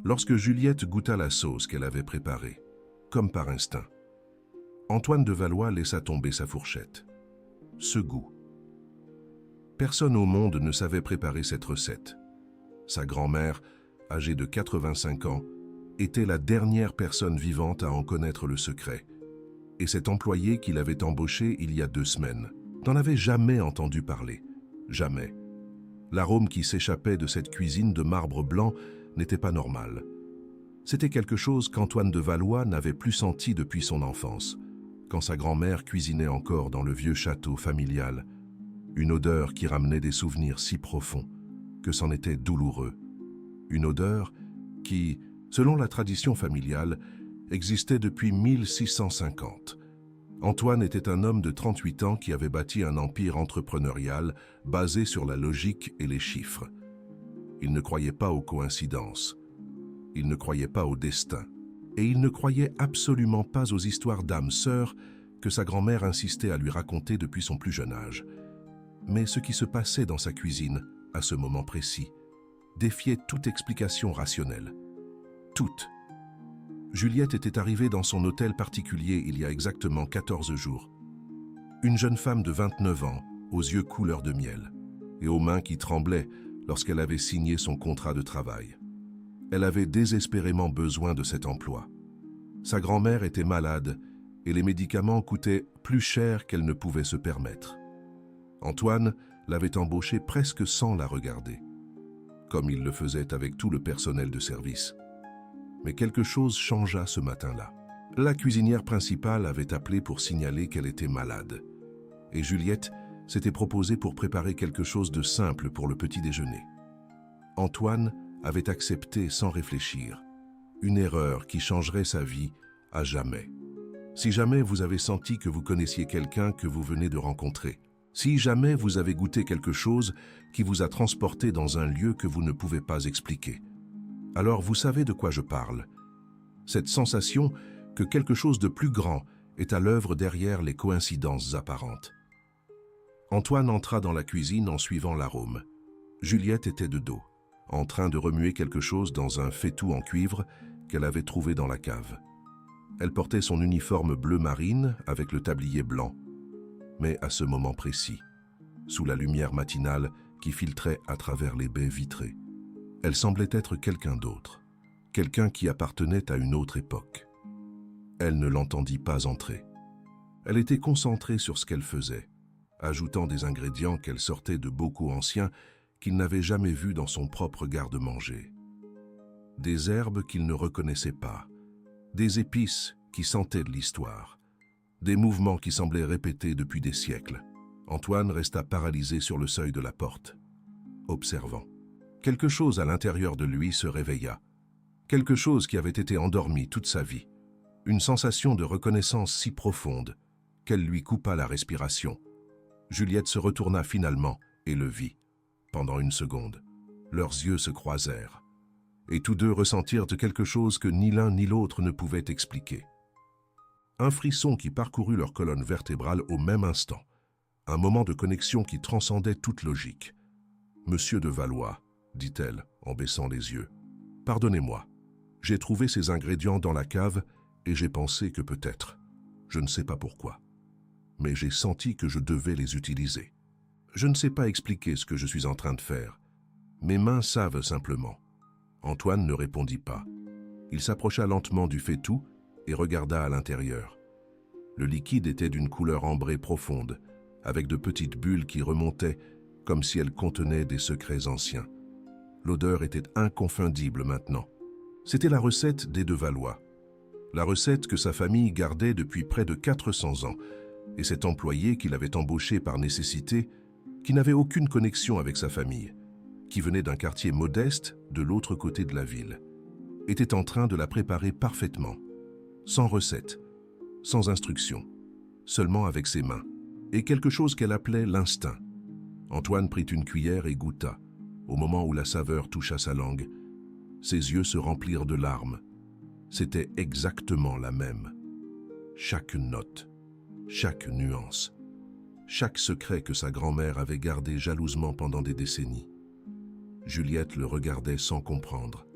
Lorsque Juliette goûta la sauce qu'elle avait préparée, comme par instinct, Antoine de Valois laissa tomber sa fourchette. Ce goût. Personne au monde ne savait préparer cette recette. Sa grand-mère, âgée de 85 ans, était la dernière personne vivante à en connaître le secret. Et cet employé qu'il avait embauché il y a 2 semaines n'en avait jamais entendu parler. Jamais. L'arôme qui s'échappait de cette cuisine de marbre blanc n'était pas normal. C'était quelque chose qu'Antoine de Valois n'avait plus senti depuis son enfance, quand sa grand-mère cuisinait encore dans le vieux château familial. Une odeur qui ramenait des souvenirs si profonds que c'en était douloureux. Une odeur qui, selon la tradition familiale, existait depuis 1650. Antoine était un homme de 38 ans qui avait bâti un empire entrepreneurial basé sur la logique et les chiffres. Il ne croyait pas aux coïncidences. Il ne croyait pas au destin. Et il ne croyait absolument pas aux histoires d'âmes sœurs que sa grand-mère insistait à lui raconter depuis son plus jeune âge. Mais ce qui se passait dans sa cuisine, à ce moment précis, défiait toute explication rationnelle. Toute. Juliette était arrivée dans son hôtel particulier il y a exactement 14 jours. Une jeune femme de 29 ans, aux yeux couleur de miel, et aux mains qui tremblaient lorsqu'elle avait signé son contrat de travail. Elle avait désespérément besoin de cet emploi. Sa grand-mère était malade et les médicaments coûtaient plus cher qu'elle ne pouvait se permettre. Antoine l'avait embauchée presque sans la regarder, comme il le faisait avec tout le personnel de service. Mais quelque chose changea ce matin-là. La cuisinière principale avait appelé pour signaler qu'elle était malade. Et Juliette s'était proposée pour préparer quelque chose de simple pour le petit déjeuner. Antoine avait accepté sans réfléchir. Une erreur qui changerait sa vie à jamais. Si jamais vous avez senti que vous connaissiez quelqu'un que vous venez de rencontrer, si jamais vous avez goûté quelque chose qui vous a transporté dans un lieu que vous ne pouvez pas expliquer, alors vous savez de quoi je parle. Cette sensation que quelque chose de plus grand est à l'œuvre derrière les coïncidences apparentes. Antoine entra dans la cuisine en suivant l'arôme. Juliette était de dos, en train de remuer quelque chose dans un faitout en cuivre qu'elle avait trouvé dans la cave. Elle portait son uniforme bleu marine avec le tablier blanc. Mais à ce moment précis, sous la lumière matinale qui filtrait à travers les baies vitrées, elle semblait être quelqu'un d'autre, quelqu'un qui appartenait à une autre époque. Elle ne l'entendit pas entrer. Elle était concentrée sur ce qu'elle faisait, ajoutant des ingrédients qu'elle sortait de bocaux anciens qu'il n'avait jamais vus dans son propre garde-manger. Des herbes qu'il ne reconnaissait pas, des épices qui sentaient de l'histoire, des mouvements qui semblaient répétés depuis des siècles. Antoine resta paralysé sur le seuil de la porte, observant. Quelque chose à l'intérieur de lui se réveilla, quelque chose qui avait été endormi toute sa vie, une sensation de reconnaissance si profonde qu'elle lui coupa la respiration. Juliette se retourna finalement et le vit. Pendant une seconde, leurs yeux se croisèrent, et tous deux ressentirent quelque chose que ni l'un ni l'autre ne pouvait expliquer. Un frisson qui parcourut leur colonne vertébrale au même instant, un moment de connexion qui transcendait toute logique. « Monsieur de Valois, dit-elle en baissant les yeux, pardonnez-moi, j'ai trouvé ces ingrédients dans la cave et j'ai pensé que peut-être, je ne sais pas pourquoi, mais j'ai senti que je devais les utiliser. Je ne sais pas expliquer ce que je suis en train de faire. Mes mains savent simplement. » Antoine ne répondit pas. Il s'approcha lentement du faitout et regarda à l'intérieur. Le liquide était d'une couleur ambrée profonde, avec de petites bulles qui remontaient comme si elles contenaient des secrets anciens. L'odeur était inconfondible maintenant. C'était la recette des de Valois. La recette que sa famille gardait depuis près de 400 ans, et cet employé qu'il avait embauché par nécessité, qui n'avait aucune connexion avec sa famille, qui venait d'un quartier modeste de l'autre côté de la ville, était en train de la préparer parfaitement, sans recette, sans instruction, seulement avec ses mains, et quelque chose qu'elle appelait l'instinct. Antoine prit une cuillère et goûta. Au moment où la saveur toucha sa langue, ses yeux se remplirent de larmes. C'était exactement la même. Chaque note, chaque nuance, chaque secret que sa grand-mère avait gardé jalousement pendant des décennies. Juliette le regardait sans comprendre.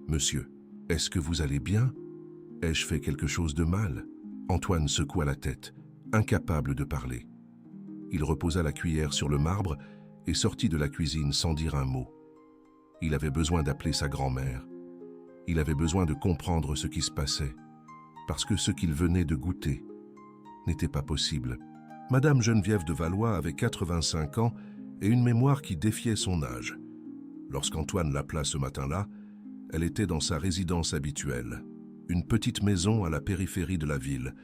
« Monsieur, est-ce que vous allez bien? Ai-je fait quelque chose de mal ?» Antoine secoua la tête, incapable de parler. Il reposa la cuillère sur le marbre et sortit de la cuisine sans dire un mot. Il avait besoin d'appeler sa grand-mère. Il avait besoin de comprendre ce qui se passait, parce que ce qu'il venait de goûter n'était pas possible. Madame Geneviève de Valois avait 85 ans et une mémoire qui défiait son âge. Lorsqu'Antoine l'appela ce matin-là, elle était dans sa résidence habituelle, une petite maison à la périphérie de la ville,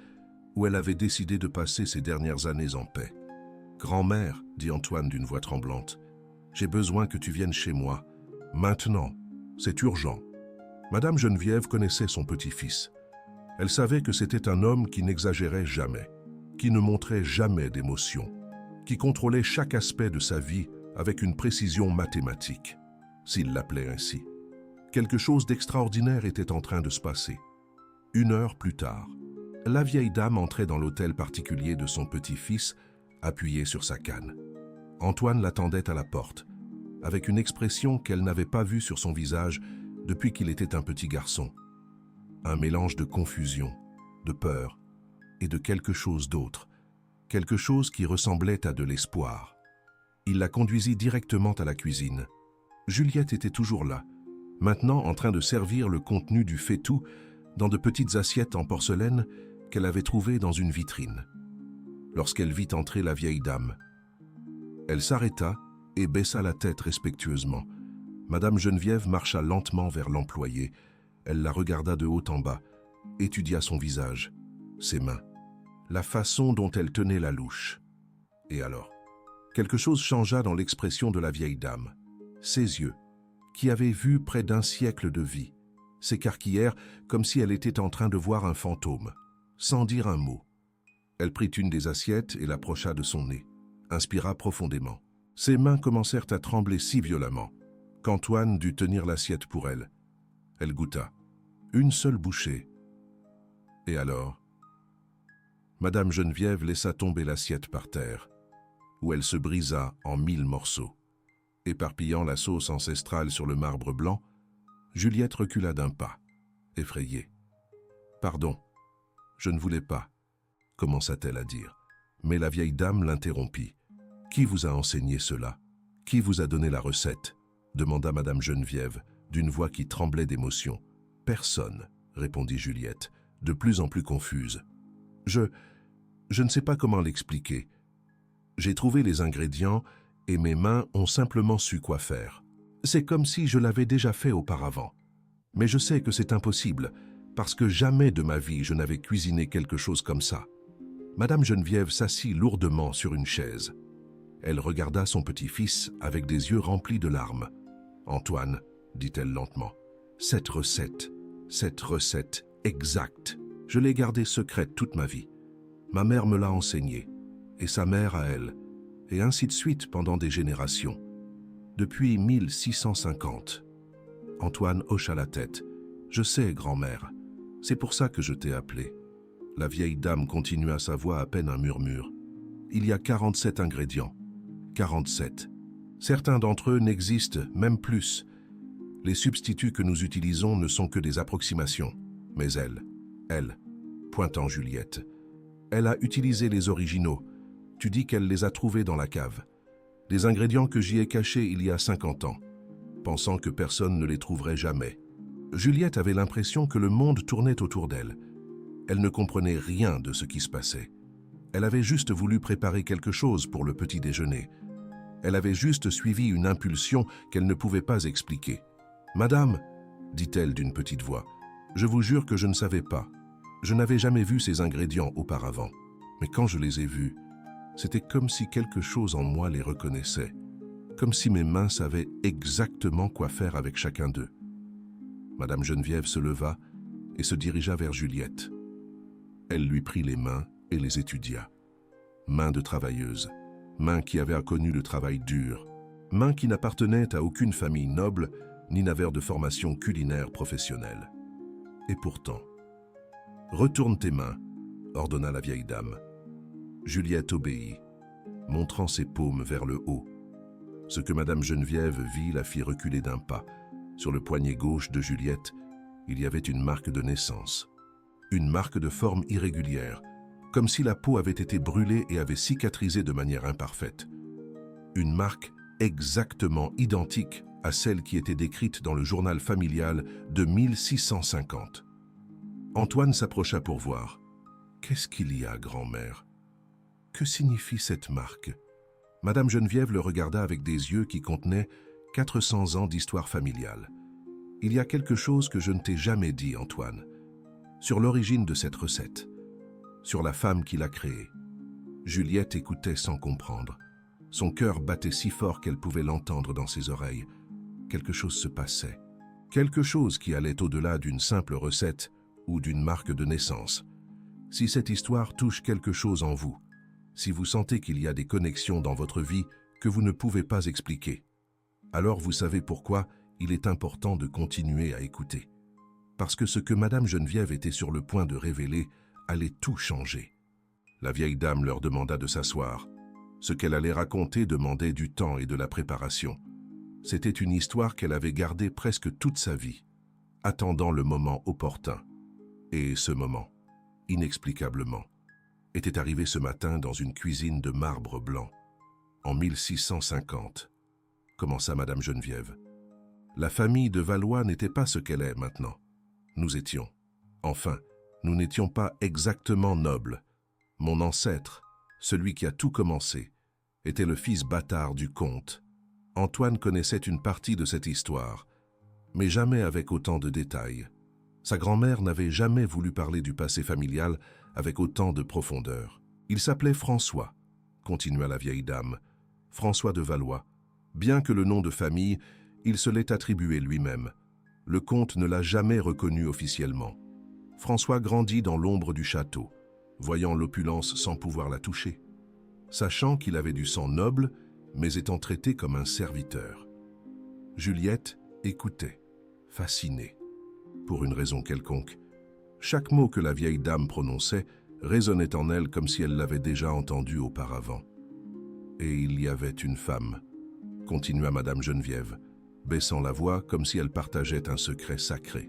où elle avait décidé de passer ses dernières années en paix. « Grand-mère, dit Antoine d'une voix tremblante, j'ai besoin que tu viennes chez moi. Maintenant, c'est urgent. » Madame Geneviève connaissait son petit-fils. Elle savait que c'était un homme qui n'exagérait jamais, qui ne montrait jamais d'émotion, qui contrôlait chaque aspect de sa vie avec une précision mathématique, s'il l'appelait ainsi. Quelque chose d'extraordinaire était en train de se passer. 1 heure plus tard, la vieille dame entrait dans l'hôtel particulier de son petit-fils, appuyé sur sa canne. Antoine l'attendait à la porte, avec une expression qu'elle n'avait pas vue sur son visage depuis qu'il était un petit garçon. Un mélange de confusion, de peur et de quelque chose d'autre, quelque chose qui ressemblait à de l'espoir. Il la conduisit directement à la cuisine. Juliette était toujours là, maintenant en train de servir le contenu du faitout dans de petites assiettes en porcelaine qu'elle avait trouvées dans une vitrine. Lorsqu'elle vit entrer la vieille dame, elle s'arrêta et baissa la tête respectueusement. Madame Geneviève marcha lentement vers l'employée. Elle la regarda de haut en bas, étudia son visage, ses mains, la façon dont elle tenait la louche. Et alors, quelque chose changea dans l'expression de la vieille dame. Ses yeux, qui avaient vu près d'1 siècle de vie, s'écarquillèrent comme si elle était en train de voir un fantôme, sans dire un mot. Elle prit une des assiettes et l'approcha de son nez, inspira profondément. Ses mains commencèrent à trembler si violemment qu'Antoine dut tenir l'assiette pour elle. Elle goûta. 1 seule bouchée. Et alors, Madame Geneviève laissa tomber l'assiette par terre, où elle se brisa en 1000 morceaux. Éparpillant la sauce ancestrale sur le marbre blanc, Juliette recula d'1 pas, effrayée. « Pardon, je ne voulais pas », commença-t-elle à dire. Mais la vieille dame l'interrompit. « Qui vous a enseigné cela? Qui vous a donné la recette ?» demanda Madame Geneviève, d'une voix qui tremblait d'émotion. « Personne, » répondit Juliette, de plus en plus confuse. « Je ne sais pas comment l'expliquer. J'ai trouvé les ingrédients et mes mains ont simplement su quoi faire. C'est comme si je l'avais déjà fait auparavant. Mais je sais que c'est impossible, parce que jamais de ma vie je n'avais cuisiné quelque chose comme ça. » Madame Geneviève s'assit lourdement sur une chaise. Elle regarda son petit-fils avec des yeux remplis de larmes. « Antoine, » dit-elle lentement, « cette recette exacte, je l'ai gardée secrète toute ma vie. Ma mère me l'a enseignée, et sa mère à elle, et ainsi de suite pendant des générations. Depuis 1650. » Antoine hocha la tête. « Je sais, grand-mère, c'est pour ça que je t'ai appelé. » La vieille dame continua sa voix à peine un murmure. « Il y a 47 ingrédients. 47. Certains d'entre eux n'existent même plus. Les substituts que nous utilisons ne sont que des approximations. Mais elle, pointant Juliette, elle a utilisé les originaux. Tu dis qu'elle les a trouvés dans la cave. Des ingrédients que j'y ai cachés il y a 50 ans, pensant que personne ne les trouverait jamais. » Juliette avait l'impression que le monde tournait autour d'elle. Elle ne comprenait rien de ce qui se passait. Elle avait juste voulu préparer quelque chose pour le petit déjeuner. Elle avait juste suivi une impulsion qu'elle ne pouvait pas expliquer. « Madame, » dit-elle d'une petite voix, « je vous jure que je ne savais pas. Je n'avais jamais vu ces ingrédients auparavant. Mais quand je les ai vus, c'était comme si quelque chose en moi les reconnaissait, comme si mes mains savaient exactement quoi faire avec chacun d'eux. » Madame Geneviève se leva et se dirigea vers Juliette. Elle lui prit les mains et les étudia. Mains de travailleuse, mains qui avaient connu le travail dur, mains qui n'appartenaient à aucune famille noble ni n'avaient de formation culinaire professionnelle. Et pourtant, « Retourne tes mains », ordonna la vieille dame. Juliette obéit, montrant ses paumes vers le haut. Ce que Madame Geneviève vit la fit reculer d'1 pas. Sur le poignet gauche de Juliette, il y avait une marque de naissance. Une marque de forme irrégulière, comme si la peau avait été brûlée et avait cicatrisé de manière imparfaite. Une marque exactement identique à celle qui était décrite dans le journal familial de 1650. Antoine s'approcha pour voir. « Qu'est-ce qu'il y a, grand-mère? Que signifie cette marque ?» Madame Geneviève le regarda avec des yeux qui contenaient 400 ans d'histoire familiale. « Il y a quelque chose que je ne t'ai jamais dit, Antoine, sur l'origine de cette recette, sur la femme qui l'a créée. » Juliette écoutait sans comprendre. Son cœur battait si fort qu'elle pouvait l'entendre dans ses oreilles. Quelque chose se passait. Quelque chose qui allait au-delà d'une simple recette ou d'une marque de naissance. Si cette histoire touche quelque chose en vous, si vous sentez qu'il y a des connexions dans votre vie que vous ne pouvez pas expliquer, alors vous savez pourquoi il est important de continuer à écouter. Parce que ce que Madame Geneviève était sur le point de révéler allait tout changer. La vieille dame leur demanda de s'asseoir. Ce qu'elle allait raconter demandait du temps et de la préparation. C'était une histoire qu'elle avait gardée presque toute sa vie, attendant le moment opportun. Et ce moment, inexplicablement, était arrivé ce matin dans une cuisine de marbre blanc. En 1650, commença Madame Geneviève. La famille de Valois n'était pas ce qu'elle est maintenant. Nous étions. Enfin, nous n'étions pas exactement nobles. Mon ancêtre, celui qui a tout commencé, était le fils bâtard du comte. Antoine connaissait une partie de cette histoire, mais jamais avec autant de détails. Sa grand-mère n'avait jamais voulu parler du passé familial avec autant de profondeur. Il s'appelait François, continua la vieille dame, François de Valois. Bien que le nom de famille, il se l'ait attribué lui-même. Le comte ne l'a jamais reconnu officiellement. François grandit dans l'ombre du château, voyant l'opulence sans pouvoir la toucher, sachant qu'il avait du sang noble, mais étant traité comme un serviteur. Juliette écoutait, fascinée. Pour une raison quelconque, chaque mot que la vieille dame prononçait résonnait en elle comme si elle l'avait déjà entendu auparavant. « Et il y avait une femme, » continua Madame Geneviève, baissant la voix comme si elle partageait un secret sacré.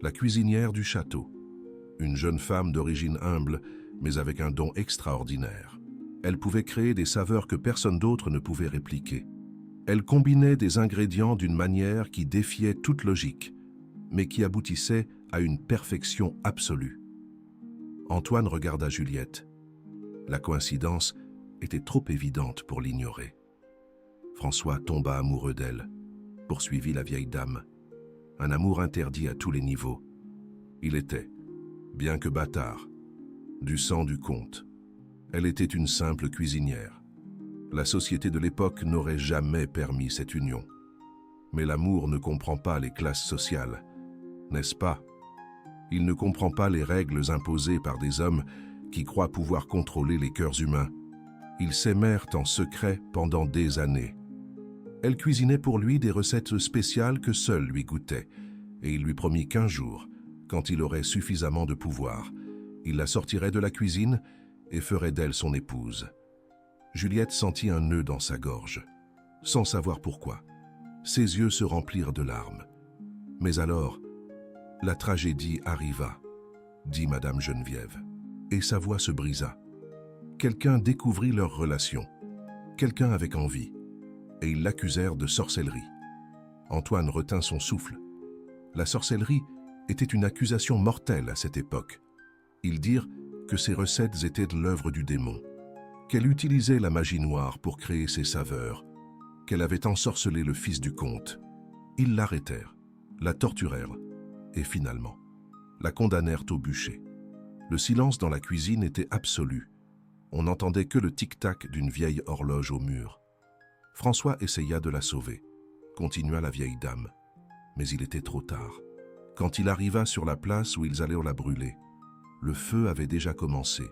La cuisinière du château, une jeune femme d'origine humble, mais avec un don extraordinaire. Elle pouvait créer des saveurs que personne d'autre ne pouvait répliquer. Elle combinait des ingrédients d'une manière qui défiait toute logique, mais qui aboutissait à une perfection absolue. Antoine regarda Juliette. La coïncidence était trop évidente pour l'ignorer. François tomba amoureux d'elle, poursuivit la vieille dame. Un amour interdit à tous les niveaux. Il était, bien que bâtard, du sang du comte. Elle était une simple cuisinière. La société de l'époque n'aurait jamais permis cette union. Mais l'amour ne comprend pas les classes sociales, n'est-ce pas? Il ne comprend pas les règles imposées par des hommes qui croient pouvoir contrôler les cœurs humains. Ils s'aimèrent en secret pendant des années. Elle cuisinait pour lui des recettes spéciales que seul lui goûtait, et il lui promit qu'un jour, quand il aurait suffisamment de pouvoir, il la sortirait de la cuisine et ferait d'elle son épouse. Juliette sentit un nœud dans sa gorge, sans savoir pourquoi. Ses yeux se remplirent de larmes. Mais alors, la tragédie arriva, dit Madame Geneviève, et sa voix se brisa. Quelqu'un découvrit leur relation, quelqu'un avec envie, et ils l'accusèrent de sorcellerie. Antoine retint son souffle. La sorcellerie était une accusation mortelle à cette époque. Ils dirent que ces recettes étaient de l'œuvre du démon, qu'elle utilisait la magie noire pour créer ses saveurs, qu'elle avait ensorcelé le fils du comte. Ils l'arrêtèrent, la torturèrent, et finalement, la condamnèrent au bûcher. Le silence dans la cuisine était absolu. On n'entendait que le tic-tac d'une vieille horloge au mur. François essaya de la sauver, continua la vieille dame. Mais il était trop tard. Quand il arriva sur la place où ils allaient la brûler, le feu avait déjà commencé.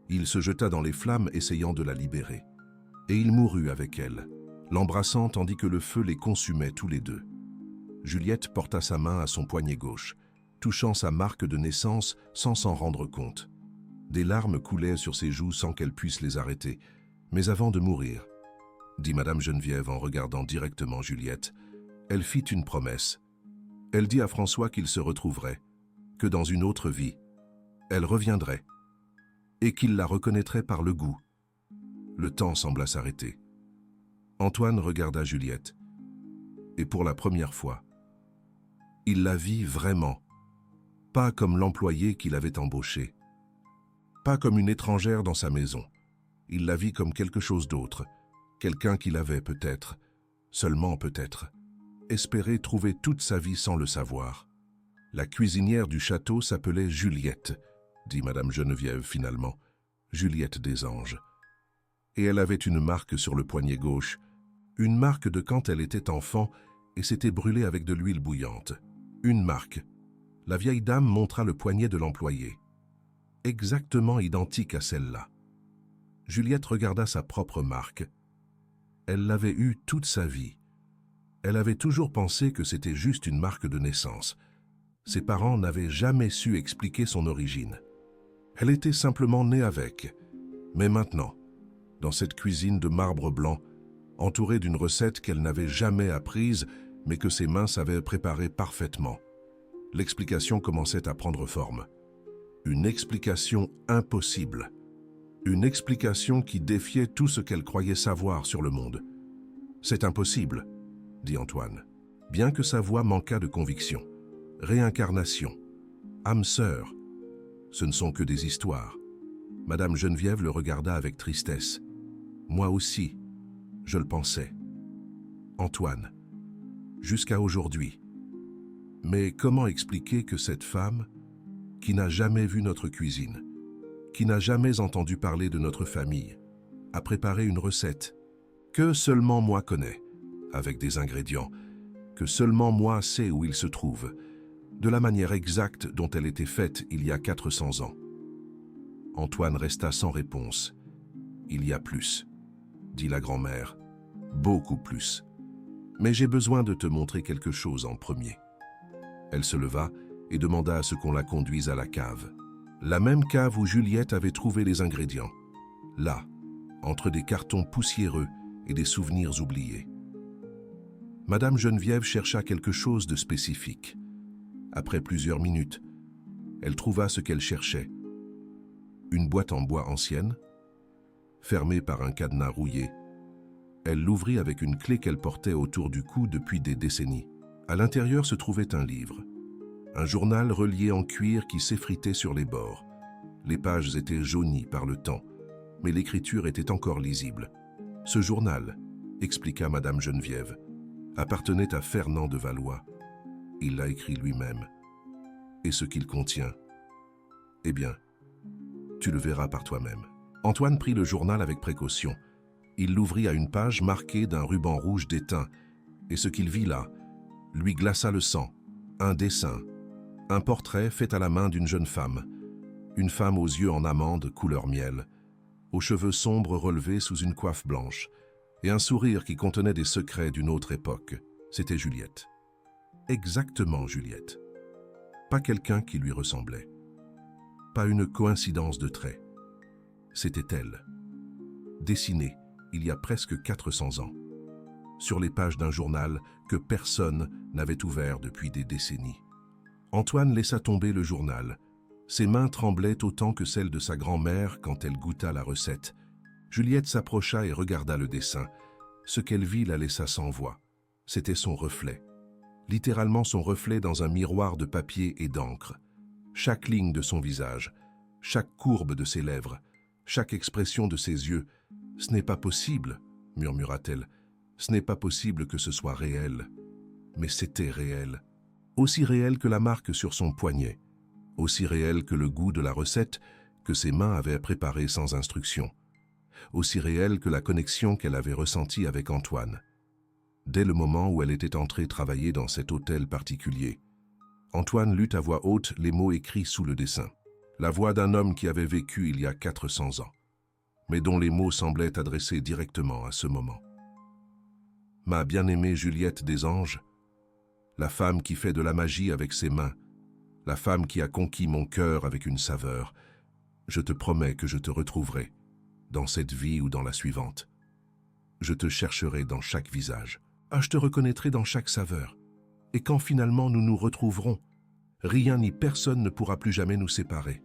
Il se jeta dans les flammes essayant de la libérer. Et il mourut avec elle, l'embrassant tandis que le feu les consumait tous les deux. Juliette porta sa main à son poignet gauche, touchant sa marque de naissance sans s'en rendre compte. Des larmes coulaient sur ses joues sans qu'elle puisse les arrêter. Mais avant de mourir, dit Madame Geneviève en regardant directement Juliette, elle fit une promesse, Elle dit à François qu'il se retrouverait, que dans une autre vie, elle reviendrait, et qu'il la reconnaîtrait par le goût. Le temps sembla s'arrêter. Antoine regarda Juliette, et pour la première fois, il la vit vraiment, pas comme l'employée qu'il avait embauchée, pas comme une étrangère dans sa maison. Il la vit comme quelque chose d'autre, quelqu'un qu'il avait peut-être, seulement peut-être, espéré trouver toute sa vie sans le savoir. La cuisinière du château s'appelait Juliette, dit Madame Geneviève finalement, Juliette des Anges. Et elle avait une marque sur le poignet gauche, une marque de quand elle était enfant et s'était brûlée avec de l'huile bouillante. Une marque. La vieille dame montra le poignet de l'employé. Exactement identique à celle-là. Juliette regarda sa propre marque. Elle l'avait eue toute sa vie. Elle avait toujours pensé que c'était juste une marque de naissance. Ses parents n'avaient jamais su expliquer son origine. Elle était simplement née avec. Mais maintenant, dans cette cuisine de marbre blanc, entourée d'une recette qu'elle n'avait jamais apprise, mais que ses mains savaient préparer parfaitement, l'explication commençait à prendre forme. Une explication impossible. Une explication qui défiait tout ce qu'elle croyait savoir sur le monde. « C'est impossible », dit Antoine, bien que sa voix manquât de conviction. Réincarnation, âme sœur, ce ne sont que des histoires. Madame Geneviève le regarda avec tristesse. Moi aussi, je le pensais. Antoine, jusqu'à aujourd'hui. Mais comment expliquer que cette femme, qui n'a jamais vu notre cuisine, qui n'a jamais entendu parler de notre famille, a préparé une recette que seulement moi connais, avec des ingrédients que seulement moi sais où ils se trouvent, de la manière exacte dont elle était faite il y a 400 ans. Antoine resta sans réponse. Il y a plus, dit la grand-mère, beaucoup plus. Mais j'ai besoin de te montrer quelque chose en premier. Elle se leva et demanda à ce qu'on la conduise à la cave. La même cave où Juliette avait trouvé les ingrédients. Là, entre des cartons poussiéreux et des souvenirs oubliés. Madame Geneviève chercha quelque chose de spécifique. Après plusieurs minutes, elle trouva ce qu'elle cherchait. Une boîte en bois ancienne, fermée par un cadenas rouillé. Elle l'ouvrit avec une clé qu'elle portait autour du cou depuis des décennies. À l'intérieur se trouvait un livre, un journal relié en cuir qui s'effritait sur les bords. Les pages étaient jaunies par le temps, mais l'écriture était encore lisible. Ce journal, expliqua Madame Geneviève, appartenait à Fernand de Valois. Il l'a écrit lui-même. Et ce qu'il contient, eh bien, tu le verras par toi-même. Antoine prit le journal avec précaution. Il l'ouvrit à une page marquée d'un ruban rouge d'étain, et ce qu'il vit là lui glaça le sang. Un dessin, un portrait fait à la main d'une jeune femme. Une femme aux yeux en amande couleur miel, aux cheveux sombres relevés sous une coiffe blanche, et un sourire qui contenait des secrets d'une autre époque. C'était Juliette. Exactement Juliette. Pas quelqu'un qui lui ressemblait. Pas une coïncidence de traits. C'était elle. Dessinée il y a presque 400 ans. Sur les pages d'un journal que personne n'avait ouvert depuis des décennies. Antoine laissa tomber le journal. Ses mains tremblaient autant que celles de sa grand-mère quand elle goûta la recette. Juliette s'approcha et regarda le dessin. Ce qu'elle vit la laissa sans voix. C'était son reflet. Littéralement son reflet dans un miroir de papier et d'encre. Chaque ligne de son visage, chaque courbe de ses lèvres, chaque expression de ses yeux. « Ce n'est pas possible », murmura-t-elle. « Ce n'est pas possible que ce soit réel. » Mais c'était réel. Aussi réel que la marque sur son poignet. Aussi réel que le goût de la recette que ses mains avaient préparée sans instruction. Aussi réel que la connexion qu'elle avait ressentie avec Antoine. Dès le moment où elle était entrée travailler dans cet hôtel particulier, Antoine lut à voix haute les mots écrits sous le dessin. La voix d'un homme qui avait vécu il y a 400 ans, mais dont les mots semblaient adressés directement à ce moment. Ma bien-aimée Juliette des Anges, la femme qui fait de la magie avec ses mains, la femme qui a conquis mon cœur avec une saveur, je te promets que je te retrouverai, dans cette vie ou dans la suivante. Je te chercherai dans chaque visage. Ah, je te reconnaîtrai dans chaque saveur. Et quand finalement nous nous retrouverons, rien ni personne ne pourra plus jamais nous séparer. »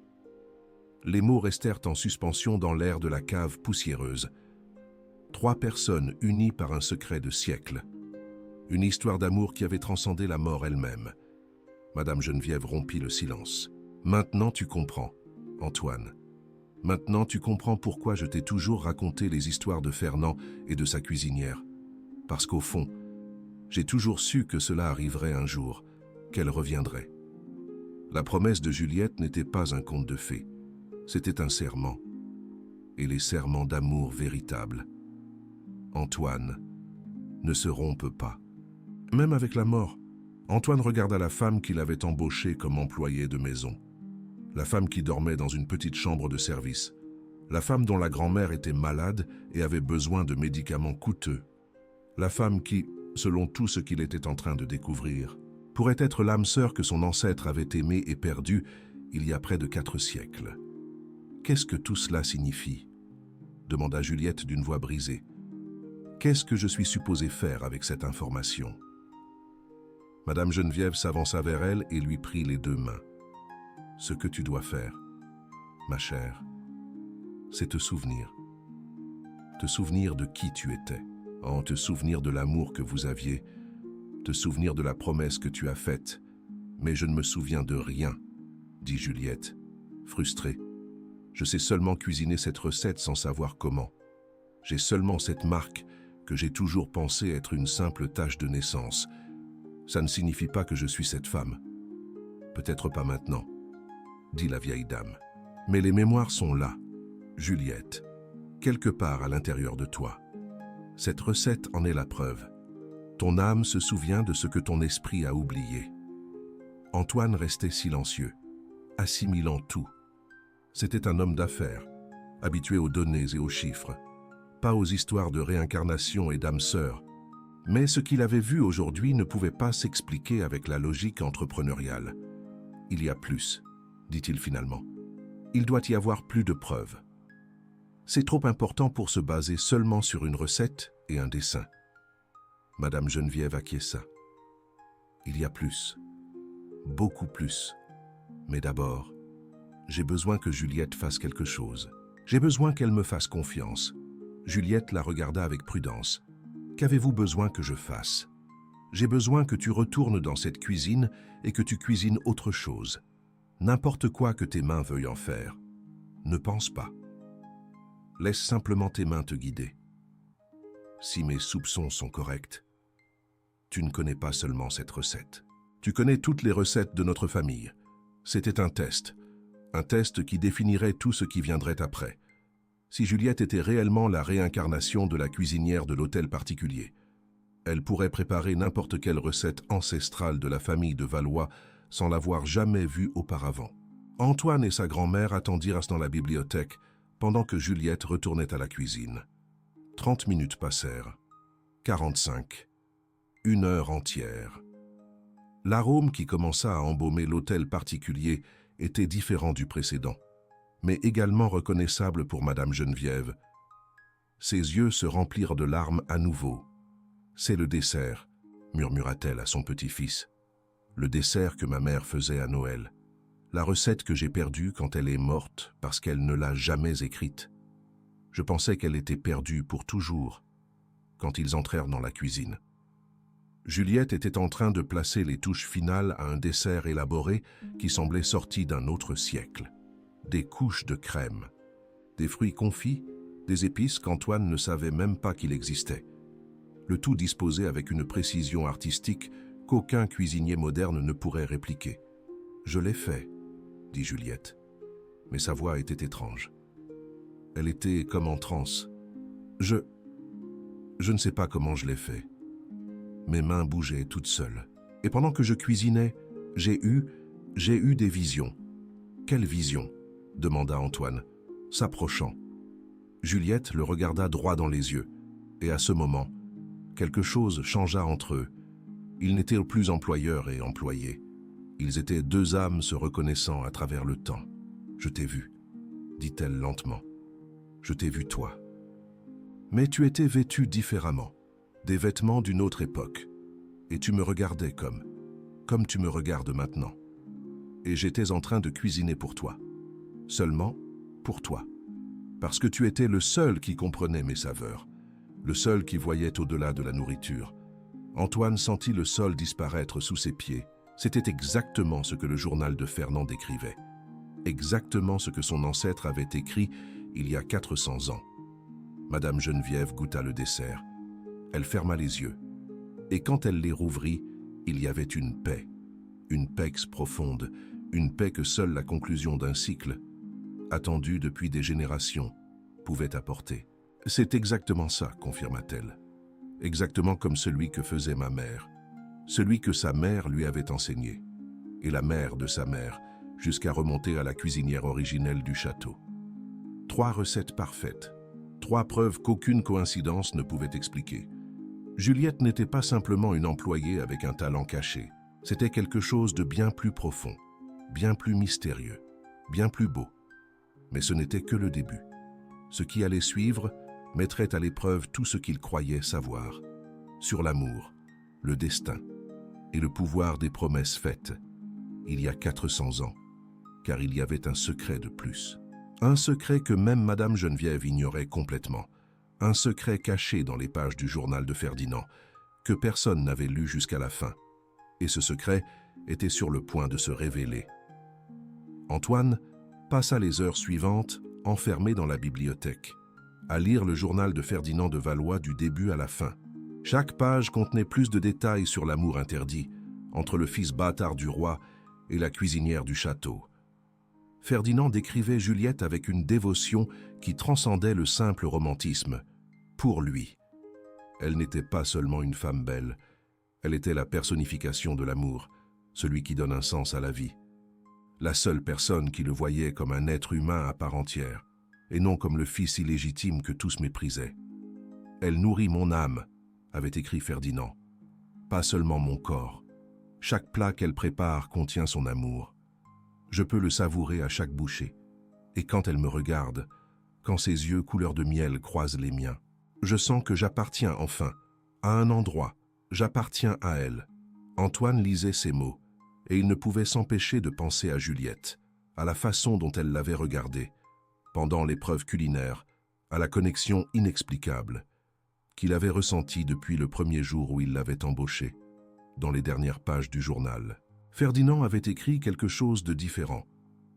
Les mots restèrent en suspension dans l'air de la cave poussiéreuse. 3 personnes unies par un secret de siècles. Une histoire d'amour qui avait transcendé la mort elle-même. Madame Geneviève rompit le silence. « Maintenant tu comprends, Antoine. Maintenant tu comprends pourquoi je t'ai toujours raconté les histoires de Fernand et de sa cuisinière. Parce qu'au fond, j'ai toujours su que cela arriverait un jour, qu'elle reviendrait. La promesse de Juliette n'était pas un conte de fées. C'était un serment. Et les serments d'amour véritables, Antoine, ne se rompent pas. Même avec la mort, Antoine regarda la femme qu'il avait embauchée comme employée de maison. La femme qui dormait dans une petite chambre de service. La femme dont la grand-mère était malade et avait besoin de médicaments coûteux. La femme qui, selon tout ce qu'il était en train de découvrir, pourrait être l'âme sœur que son ancêtre avait aimée et perdue il y a près de 4 siècles. « Qu'est-ce que tout cela signifie ?» demanda Juliette d'une voix brisée. « Qu'est-ce que je suis supposé faire avec cette information ?» Madame Geneviève s'avança vers elle et lui prit les 2 mains. « Ce que tu dois faire, ma chère, c'est te souvenir. Te souvenir de qui tu étais, te souvenir de l'amour que vous aviez, te souvenir de la promesse que tu as faite. Mais je ne me souviens de rien, » dit Juliette, frustrée. « Je sais seulement cuisiner cette recette sans savoir comment. J'ai seulement cette marque que j'ai toujours pensé être une simple tache de naissance. Ça ne signifie pas que je suis cette femme. Peut-être pas maintenant, » dit la vieille dame. « Mais les mémoires sont là, Juliette, quelque part à l'intérieur de toi. Cette recette en est la preuve. Ton âme se souvient de ce que ton esprit a oublié. » Antoine restait silencieux, assimilant tout. C'était un homme d'affaires, habitué aux données et aux chiffres, pas aux histoires de réincarnation et d'âme sœur. Mais ce qu'il avait vu aujourd'hui ne pouvait pas s'expliquer avec la logique entrepreneuriale. « Il y a plus, » dit-il finalement. « Il doit y avoir plus de preuves. C'est trop important pour se baser seulement sur une recette et un dessin. » Madame Geneviève acquiesça. « Il y a plus, beaucoup plus. Mais d'abord, j'ai besoin que Juliette fasse quelque chose. J'ai besoin qu'elle me fasse confiance. » Juliette la regarda avec prudence. « Qu'avez-vous besoin que je fasse ? » « J'ai besoin que tu retournes dans cette cuisine et que tu cuisines autre chose. N'importe quoi que tes mains veuillent en faire. Ne pense pas. Laisse simplement tes mains te guider. Si mes soupçons sont corrects, tu ne connais pas seulement cette recette. Tu connais toutes les recettes de notre famille. C'était un test qui définirait tout ce qui viendrait après. Si Juliette était réellement la réincarnation de la cuisinière de l'hôtel particulier, elle pourrait préparer n'importe quelle recette ancestrale de la famille de Valois sans l'avoir jamais vue auparavant. Antoine et sa grand-mère attendirent dans la bibliothèque pendant que Juliette retournait à la cuisine. 30 minutes passèrent, 45, 1 heure entière. L'arôme qui commença à embaumer l'hôtel particulier était différent du précédent, mais également reconnaissable pour Madame Geneviève. Ses yeux se remplirent de larmes à nouveau. « C'est le dessert, » murmura-t-elle à son petit-fils. « Le dessert que ma mère faisait à Noël. La recette que j'ai perdue quand elle est morte parce qu'elle ne l'a jamais écrite. Je pensais qu'elle était perdue pour toujours, quand ils entrèrent dans la cuisine. » Juliette était en train de placer les touches finales à un dessert élaboré qui semblait sorti d'un autre siècle. Des couches de crème, des fruits confits, des épices qu'Antoine ne savait même pas qu'il existait. Le tout disposé avec une précision artistique qu'aucun cuisinier moderne ne pourrait répliquer. « Je l'ai fait, » dit Juliette, mais sa voix était étrange. Elle était comme en transe. « Je ne sais pas comment je l'ai fait. Mes mains bougeaient toutes seules. Et pendant que je cuisinais, j'ai eu des visions. »« Quelles visions ?» demanda Antoine, s'approchant. Juliette le regarda droit dans les yeux, et à ce moment, quelque chose changea entre eux. Ils n'étaient plus employeurs et employés. Ils étaient 2 âmes se reconnaissant à travers le temps. « Je t'ai vu, » dit-elle lentement. « Je t'ai vu toi. Mais tu étais vêtu différemment, des vêtements d'une autre époque, et tu me regardais comme comme tu me regardes maintenant. Et j'étais en train de cuisiner pour toi. Seulement pour toi. Parce que tu étais le seul qui comprenait mes saveurs, le seul qui voyait au-delà de la nourriture. Antoine sentit le sol disparaître sous ses pieds. C'était exactement ce que le journal de Fernand décrivait. Exactement ce que son ancêtre avait écrit il y a 400 ans. Madame Geneviève goûta le dessert. Elle ferma les yeux. Et quand elle les rouvrit, il y avait une paix profonde, une paix que seule la conclusion d'un cycle, attendu depuis des générations, pouvait apporter. C'est exactement ça, confirma-t-elle. Exactement comme celui que faisait ma mère, celui que sa mère lui avait enseigné, et la mère de sa mère, jusqu'à remonter à la cuisinière originelle du château. 3 recettes parfaites, 3 preuves qu'aucune coïncidence ne pouvait expliquer. Juliette n'était pas simplement une employée avec un talent caché, c'était quelque chose de bien plus profond, bien plus mystérieux, bien plus beau. Mais ce n'était que le début. Ce qui allait suivre mettrait à l'épreuve tout ce qu'il croyait savoir, sur l'amour, le destin et le pouvoir des promesses faites, il y a 400 ans, car il y avait un secret de plus. Un secret que même Madame Geneviève ignorait complètement, un secret caché dans les pages du journal de Ferdinand, que personne n'avait lu jusqu'à la fin. Et ce secret était sur le point de se révéler. Antoine passa les heures suivantes enfermé dans la bibliothèque, à lire le journal de Ferdinand de Valois du début à la fin. Chaque page contenait plus de détails sur l'amour interdit entre le fils bâtard du roi et la cuisinière du château. Ferdinand décrivait Juliette avec une dévotion qui transcendait le simple romantisme. Pour lui, elle n'était pas seulement une femme belle, elle était la personnification de l'amour, celui qui donne un sens à la vie. La seule personne qui le voyait comme un être humain à part entière, et non comme le fils illégitime que tous méprisaient. « Elle nourrit mon âme », avait écrit Ferdinand, « pas seulement mon corps. Chaque plat qu'elle prépare contient son amour. Je peux le savourer à chaque bouchée. Et quand elle me regarde, quand ses yeux couleur de miel croisent les miens, je sens que j'appartiens enfin à un endroit. J'appartiens à elle. » Antoine lisait ces mots, et il ne pouvait s'empêcher de penser à Juliette, à la façon dont elle l'avait regardée, pendant l'épreuve culinaire, à la connexion inexplicable qu'il avait ressentie depuis le premier jour où il l'avait embauchée, dans les dernières pages du journal. Ferdinand avait écrit quelque chose de différent.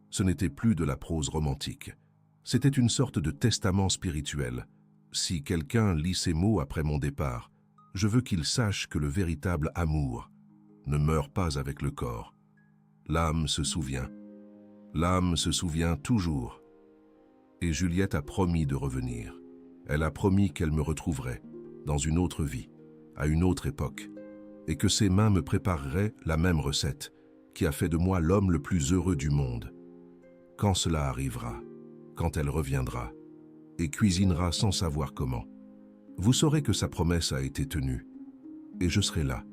Ce n'était plus de la prose romantique. C'était une sorte de testament spirituel. Si quelqu'un lit ces mots après mon départ, je veux qu'il sache que le véritable amour ne meurt pas avec le corps. L'âme se souvient. L'âme se souvient toujours. Et Juliette a promis de revenir. Elle a promis qu'elle me retrouverait, dans une autre vie, à une autre époque, et que ses mains me prépareraient la même recette, qui a fait de moi l'homme le plus heureux du monde. Quand cela arrivera, quand elle reviendra, et cuisinera sans savoir comment, vous saurez que sa promesse a été tenue, et je serai là,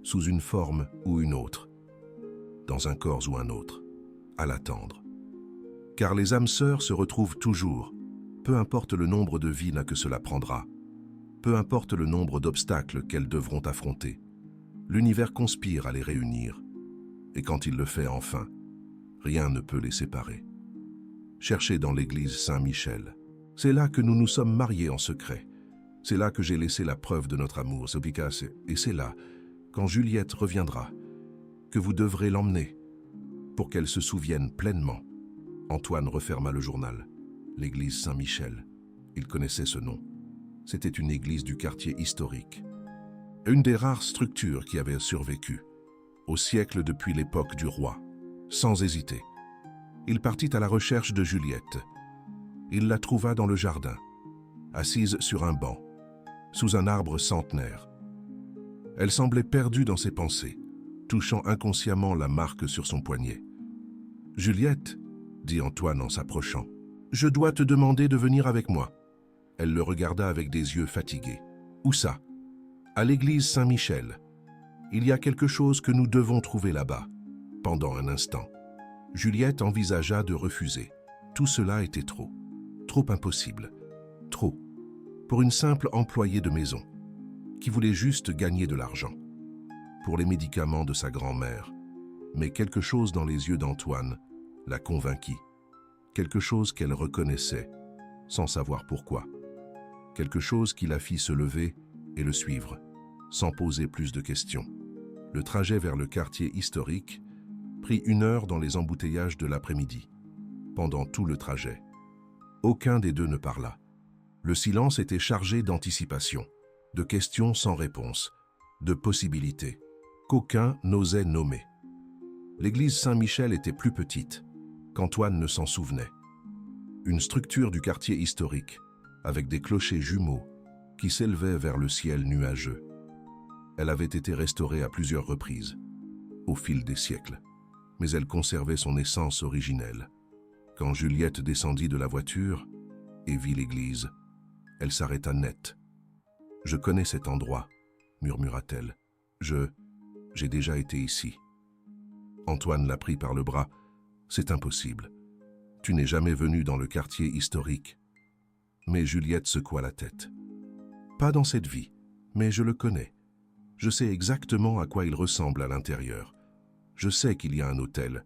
sous une forme ou une autre, dans un corps ou un autre, à l'attendre. Car les âmes sœurs se retrouvent toujours, peu importe le nombre de vies que cela prendra, peu importe le nombre d'obstacles qu'elles devront affronter. L'univers conspire à les réunir, et quand il le fait enfin, rien ne peut les séparer. Cherchez dans l'église Saint-Michel. C'est là que nous nous sommes mariés en secret. C'est là que j'ai laissé la preuve de notre amour, et c'est là, quand Juliette reviendra, que vous devrez l'emmener, pour qu'elle se souvienne pleinement. Antoine referma le journal. L'église Saint-Michel. Il connaissait ce nom. C'était une église du quartier historique. Une des rares structures qui avait survécu, au siècle depuis l'époque du roi. Sans hésiter, il partit à la recherche de Juliette. Il la trouva dans le jardin, assise sur un banc, sous un arbre centenaire. Elle semblait perdue dans ses pensées, touchant inconsciemment la marque sur son poignet. « Juliette, » dit Antoine en s'approchant, « je dois te demander de venir avec moi. » Elle le regarda avec des yeux fatigués. « Où ça ?»« À l'église Saint-Michel. Il y a quelque chose que nous devons trouver là-bas. » Pendant un instant, Juliette envisagea de refuser. Tout cela était trop. Trop impossible. Trop. Pour une simple employée de maison, qui voulait juste gagner de l'argent. pour les médicaments de sa grand-mère. Mais quelque chose dans les yeux d'Antoine la convainquit. Quelque chose qu'elle reconnaissait, sans savoir pourquoi. Quelque chose qui la fit se lever et le suivre, sans poser plus de questions. Le trajet vers le quartier historique prit 1 heure dans les embouteillages de l'après-midi. Pendant tout le trajet, aucun des deux ne parla. Le silence était chargé d'anticipation, de questions sans réponse, de possibilités, qu'aucun n'osait nommer. L'église Saint-Michel était plus petite qu'Antoine ne s'en souvenait. Une structure du quartier historique, avec des clochers jumeaux qui s'élevaient vers le ciel nuageux. Elle avait été restaurée à plusieurs reprises, au fil des siècles, mais elle conservait son essence originelle. Quand Juliette descendit de la voiture et vit l'église, elle s'arrêta net. « Je connais cet endroit », murmura-t-elle. « J'ai déjà été ici. » Antoine la prit par le bras. « C'est impossible. Tu n'es jamais venu dans le quartier historique. » Mais Juliette secoua la tête. « Pas dans cette vie, mais je le connais. Je sais exactement à quoi il ressemble à l'intérieur. Je sais qu'il y a un autel,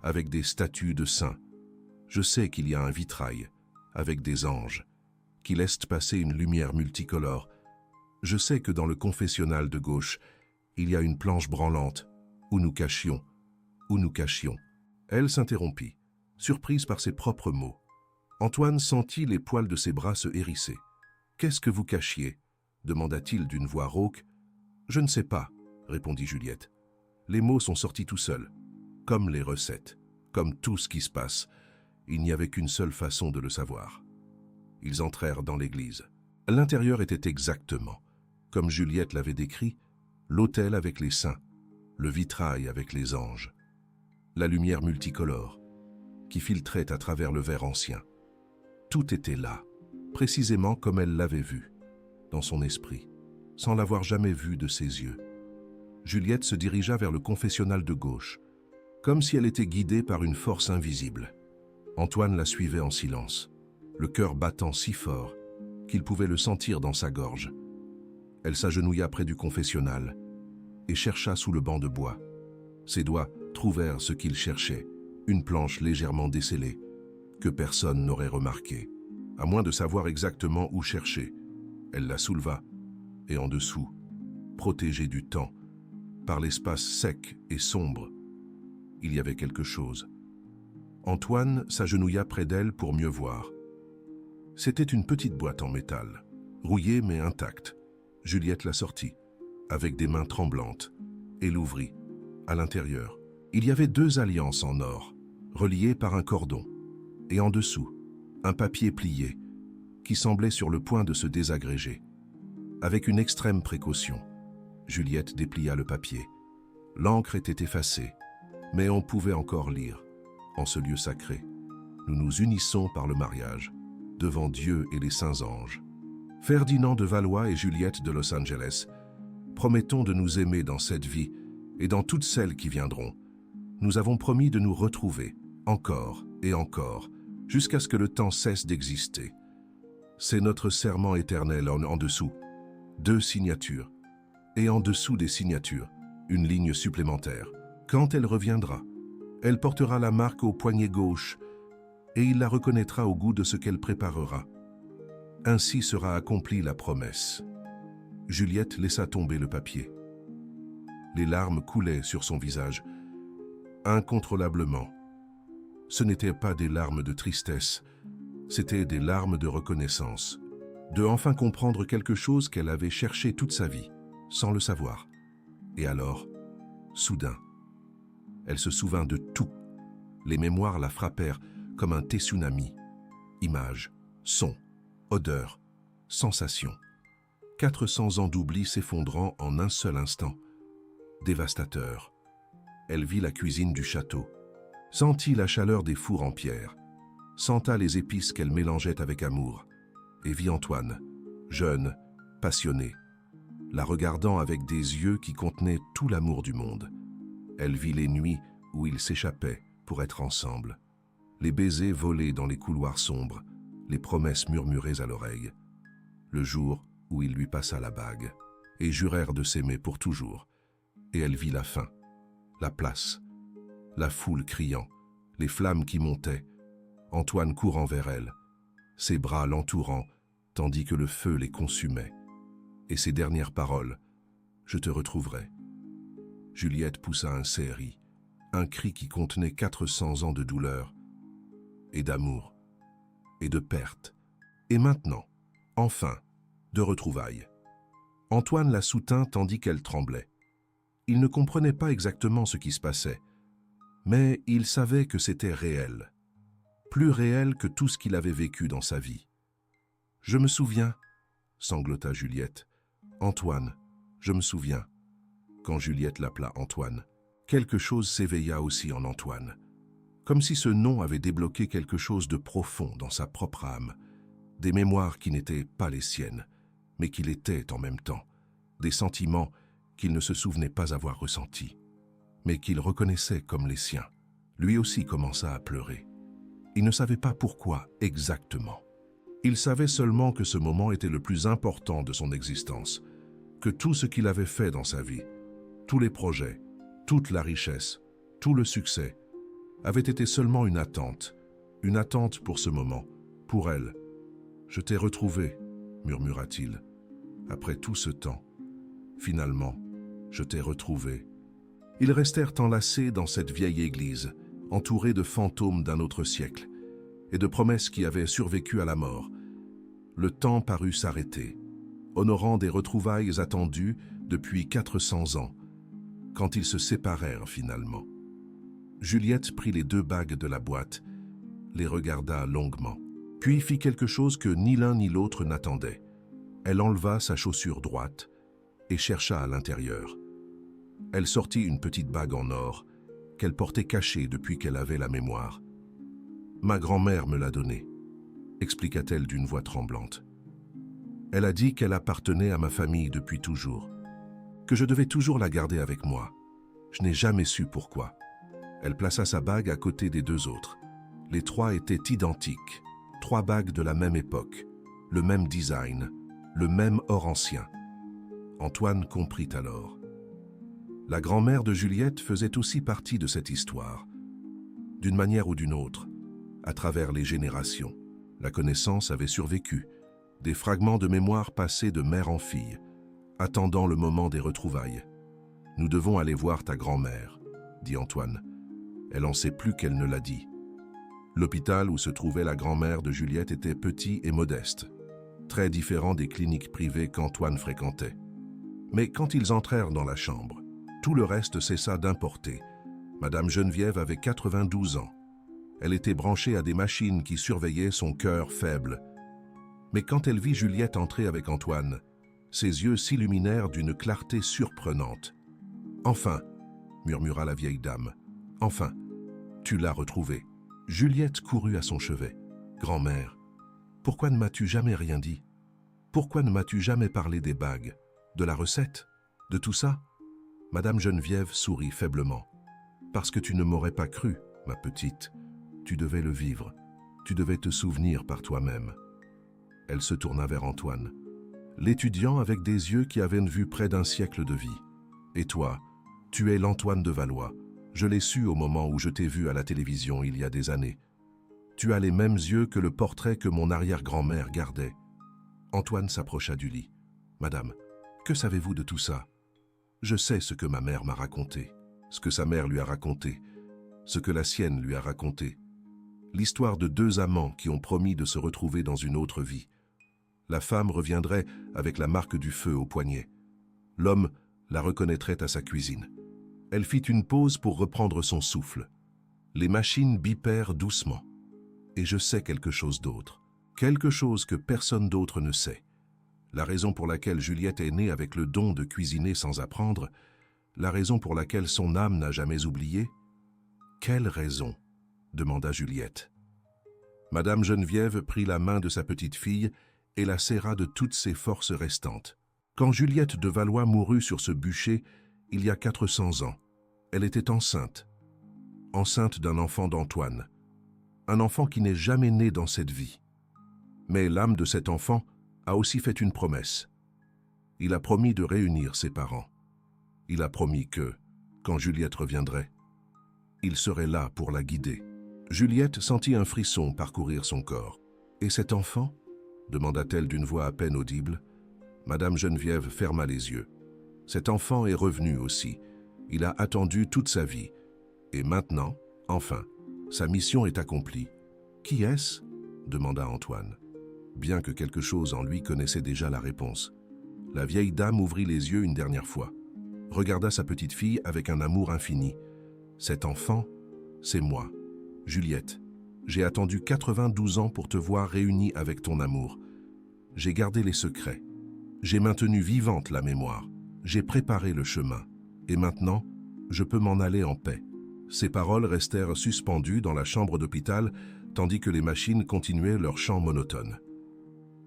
avec des statues de saints. Je sais qu'il y a un vitrail, avec des anges, qui laissent passer une lumière multicolore. Je sais que dans le confessionnal de gauche, il y a une planche branlante, où nous cachions. Elle s'interrompit, surprise par ses propres mots. Antoine sentit les poils de ses bras se hérisser. « Qu'est-ce que vous cachiez » demanda-t-il d'une voix rauque. « Je ne sais pas » répondit Juliette. Les mots sont sortis tout seuls, comme les recettes, comme tout ce qui se passe. Il n'y avait qu'une seule façon de le savoir. Ils entrèrent dans l'église. L'intérieur était exactement, comme Juliette l'avait décrit, l'autel avec les saints, le vitrail avec les anges, la lumière multicolore qui filtrait à travers le verre ancien. Tout était là, précisément comme elle l'avait vu, dans son esprit, sans l'avoir jamais vu de ses yeux. Juliette se dirigea vers le confessionnal de gauche, comme si elle était guidée par une force invisible. Antoine la suivait en silence, le cœur battant si fort qu'il pouvait le sentir dans sa gorge. Elle s'agenouilla près du confessionnal et chercha sous le banc de bois. Ses doigts trouvèrent ce qu'ils cherchaient, une planche légèrement descellée, que personne n'aurait remarquée, à moins de savoir exactement où chercher. Elle la souleva, et en dessous, protégée du temps, par l'espace sec et sombre, il y avait quelque chose. Antoine s'agenouilla près d'elle pour mieux voir. C'était une petite boîte en métal, rouillée mais intacte. Juliette la sortit, avec des mains tremblantes, et l'ouvrit. À l'intérieur, il y avait 2 alliances en or, reliées par un cordon, et en dessous, un papier plié, qui semblait sur le point de se désagréger. Avec une extrême précaution, Juliette déplia le papier. L'encre était effacée, mais on pouvait encore lire. En ce lieu sacré, nous nous unissons par le mariage, devant Dieu et les saints anges. Ferdinand de Valois et Juliette de Los Angeles, promettons de nous aimer dans cette vie et dans toutes celles qui viendront. Nous avons promis de nous retrouver, encore et encore, jusqu'à ce que le temps cesse d'exister. C'est notre serment éternel en dessous. 2 signatures. Et en dessous des signatures, une ligne supplémentaire. Quand elle reviendra, elle portera la marque au poignet gauche et il la reconnaîtra au goût de ce qu'elle préparera. Ainsi sera accomplie la promesse. Juliette laissa tomber le papier. Les larmes coulaient sur son visage, incontrôlablement. Ce n'étaient pas des larmes de tristesse, c'étaient des larmes de reconnaissance, de enfin comprendre quelque chose qu'elle avait cherché toute sa vie, sans le savoir. Et alors, soudain, elle se souvint de tout. Les mémoires la frappèrent comme un tsunami. Images, sons, odeurs, sensations. 400 ans d'oubli s'effondrant en un seul instant. Dévastateur. Elle vit la cuisine du château, sentit la chaleur des fours en pierre, senta les épices qu'elle mélangeait avec amour, et vit Antoine, jeune, passionné, la regardant avec des yeux qui contenaient tout l'amour du monde. Elle vit les nuits où ils s'échappaient pour être ensemble, les baisers volés dans les couloirs sombres, les promesses murmurées à l'oreille, le jour où il lui passa la bague, et jurèrent de s'aimer pour toujours. et elle vit la fin, la place, la foule criant, les flammes qui montaient, Antoine courant vers elle, ses bras l'entourant, tandis que le feu les consumait. Et ses dernières paroles, « Je te retrouverai ». Juliette poussa un CRI, un cri qui contenait 400 ans de douleur, et d'amour, et de perte, et maintenant, enfin, de retrouvailles. Antoine la soutint tandis qu'elle tremblait. Il ne comprenait pas exactement ce qui se passait, mais il savait que c'était réel, plus réel que tout ce qu'il avait vécu dans sa vie. « Je me souviens », sanglota Juliette. « Antoine, je me souviens. » Quand Juliette l'appela Antoine, quelque chose s'éveilla aussi en Antoine, comme si ce nom avait débloqué quelque chose de profond dans sa propre âme, des mémoires qui n'étaient pas les siennes, mais qui l'étaient en même temps, des sentiments qu'il ne se souvenait pas avoir ressentis, mais qu'il reconnaissait comme les siens. Lui aussi commença à pleurer. Il ne savait pas pourquoi exactement. Il savait seulement que ce moment était le plus important de son existence, que tout ce qu'il avait fait dans sa vie, tous les projets, toute la richesse, tout le succès, avait été seulement une attente pour ce moment, pour elle. « Je t'ai retrouvé », murmura-t-il. « Après tout ce temps, finalement, je t'ai retrouvé. » Ils restèrent enlacés dans cette vieille église, entourés de fantômes d'un autre siècle et de promesses qui avaient survécu à la mort. Le temps parut s'arrêter, honorant des retrouvailles attendues depuis 400 ans, quand ils se séparèrent finalement. Juliette prit les 2 bagues de la boîte, les regarda longuement, puis fit quelque chose que ni l'un ni l'autre n'attendaient. Elle enleva sa chaussure droite et chercha à l'intérieur. Elle sortit une petite bague en or qu'elle portait cachée depuis qu'elle avait la mémoire. « Ma grand-mère me l'a donnée », expliqua-t-elle d'une voix tremblante. « Elle a dit qu'elle appartenait à ma famille depuis toujours, que je devais toujours la garder avec moi. Je n'ai jamais su pourquoi. » Elle plaça sa bague à côté des 2 autres. Les 3 étaient identiques, 3 bagues de la même époque, le même design, le même or ancien. Antoine comprit alors. La grand-mère de Juliette faisait aussi partie de cette histoire. D'une manière ou d'une autre, à travers les générations, la connaissance avait survécu, des fragments de mémoire passés de mère en fille, attendant le moment des retrouvailles. « Nous devons aller voir ta grand-mère », dit Antoine. Elle en sait plus qu'elle ne l'a dit. L'hôpital où se trouvait la grand-mère de Juliette était petit et modeste, très différent des cliniques privées qu'Antoine fréquentait. Mais quand ils entrèrent dans la chambre, tout le reste cessa d'importer. Madame Geneviève avait 92 ans. Elle était branchée à des machines qui surveillaient son cœur faible. Mais quand elle vit Juliette entrer avec Antoine, ses yeux s'illuminèrent d'une clarté surprenante. « Enfin !» murmura la vieille dame. « Enfin, tu l'as retrouvée. » Juliette courut à son chevet. « Grand-mère, pourquoi ne m'as-tu jamais rien dit? Pourquoi ne m'as-tu jamais parlé des bagues, de la recette, de tout ça ?» Madame Geneviève sourit faiblement. « Parce que tu ne m'aurais pas cru, ma petite. Tu devais le vivre. Tu devais te souvenir par toi-même. » Elle se tourna vers Antoine, l'étudiant avec des yeux qui avaient vu près d'un siècle de vie. « Et toi, tu es l'Antoine de Valois. Je l'ai su au moment où je t'ai vu à la télévision il y a des années. Tu as les mêmes yeux que le portrait que mon arrière-grand-mère gardait. » Antoine s'approcha du lit. « Madame, que savez-vous de tout ça? » « Je sais ce que ma mère m'a raconté, ce que sa mère lui a raconté, ce que la sienne lui a raconté. L'histoire de 2 amants qui ont promis de se retrouver dans une autre vie. La femme reviendrait avec la marque du feu au poignet. L'homme la reconnaîtrait à sa cuisine. Elle fit une pause pour reprendre son souffle. Les machines bipèrent doucement. Et je sais quelque chose d'autre, quelque chose que personne d'autre ne sait. La raison pour laquelle Juliette est née avec le don de cuisiner sans apprendre, la raison pour laquelle son âme n'a jamais oublié. « Quelle raison ?» demanda Juliette. Madame Geneviève prit la main de sa petite fille et la serra de toutes ses forces restantes. Quand Juliette de Valois mourut sur ce bûcher, il y a 400 ans, elle était enceinte d'un enfant d'Antoine, un enfant qui n'est jamais né dans cette vie. Mais l'âme de cet enfant a aussi fait une promesse. Il a promis de réunir ses parents. Il a promis que, quand Juliette reviendrait, il serait là pour la guider. Juliette sentit un frisson parcourir son corps. « Et cet enfant ?» demanda-t-elle d'une voix à peine audible. Madame Geneviève ferma les yeux. Cet enfant est revenu aussi. Il a attendu toute sa vie. Et maintenant, enfin, sa mission est accomplie. « Qui est-ce » demanda Antoine, bien que quelque chose en lui connaissait déjà la réponse. La vieille dame ouvrit les yeux une dernière fois, regarda sa petite fille avec un amour infini. « Cet enfant, c'est moi, Juliette. J'ai attendu 92 ans pour te voir réunie avec ton amour. J'ai gardé les secrets. J'ai maintenu vivante la mémoire. J'ai préparé le chemin. Et maintenant, je peux m'en aller en paix. » Ces paroles restèrent suspendues dans la chambre d'hôpital, tandis que les machines continuaient leur chant monotone.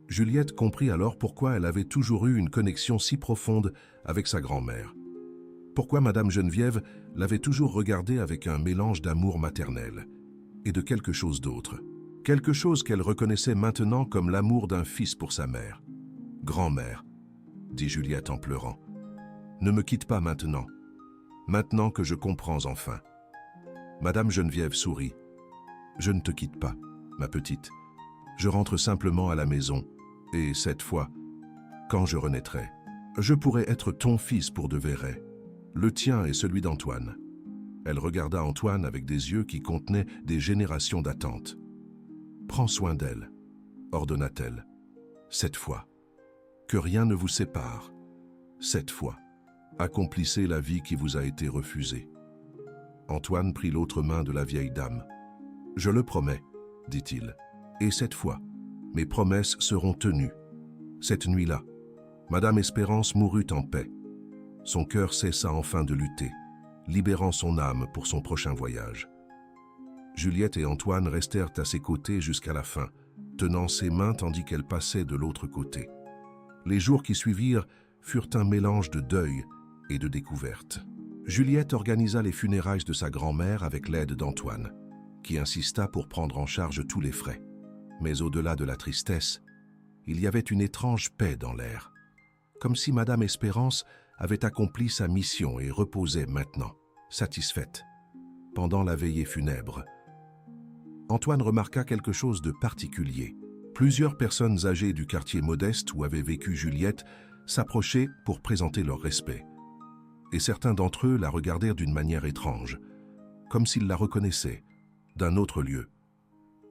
Juliette comprit alors pourquoi elle avait toujours eu une connexion si profonde avec sa grand-mère. Pourquoi Madame Geneviève l'avait toujours regardée avec un mélange d'amour maternel et de quelque chose d'autre. Quelque chose qu'elle reconnaissait maintenant comme l'amour d'un fils pour sa mère. « Grand-mère, » dit Juliette en pleurant, « ne me quitte pas maintenant. Maintenant que je comprends enfin. » Madame Geneviève sourit. « Je ne te quitte pas, ma petite. Je rentre simplement à la maison, et cette fois, quand je renaîtrai, je pourrai être ton fils pour de vrai, le tien et celui d'Antoine. » Elle regarda Antoine avec des yeux qui contenaient des générations d'attente. « Prends soin d'elle, » ordonna-t-elle. « Cette fois, que rien ne vous sépare. Cette fois, accomplissez la vie qui vous a été refusée. » Antoine prit l'autre main de la vieille dame. « Je le promets, » dit-il. « Et cette fois, mes promesses seront tenues. » Cette nuit-là, Madame Espérance mourut en paix. Son cœur cessa enfin de lutter, libérant son âme pour son prochain voyage. Juliette et Antoine restèrent à ses côtés jusqu'à la fin, tenant ses mains tandis qu'elle passait de l'autre côté. Les jours qui suivirent furent un mélange de deuil et de découverte. Juliette organisa les funérailles de sa grand-mère avec l'aide d'Antoine, qui insista pour prendre en charge tous les frais. Mais au-delà de la tristesse, il y avait une étrange paix dans l'air, comme si Madame Espérance avait accompli sa mission et reposait maintenant, satisfaite. Pendant la veillée funèbre, Antoine remarqua quelque chose de particulier. Plusieurs personnes âgées du quartier modeste où avait vécu Juliette s'approchaient pour présenter leur respect. Et certains d'entre eux la regardèrent d'une manière étrange, comme s'ils la reconnaissaient, d'un autre lieu.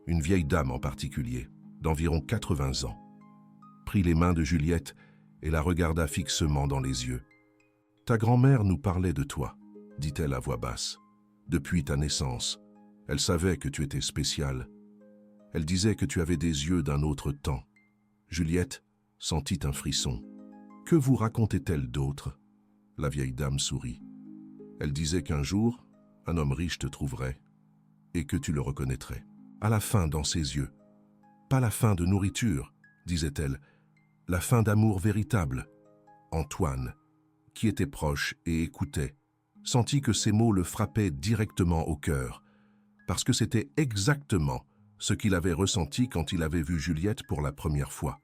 Une vieille dame en particulier, d'environ 80 ans, prit les mains de Juliette et la regarda fixement dans les yeux. « Ta grand-mère nous parlait de toi, » dit-elle à voix basse. « Depuis ta naissance, elle savait que tu étais spécial. Elle disait que tu avais des yeux d'un autre temps. » Juliette sentit un frisson. « Que vous racontait-elle d'autre ?» La vieille dame sourit. Elle disait qu'un jour, un homme riche te trouverait et que tu le reconnaîtrais. À la faim dans ses yeux. Pas la faim de nourriture, disait-elle, la faim d'amour véritable. Antoine, qui était proche et écoutait, sentit que ces mots le frappaient directement au cœur, parce que c'était exactement ce qu'il avait ressenti quand il avait vu Juliette pour la première fois.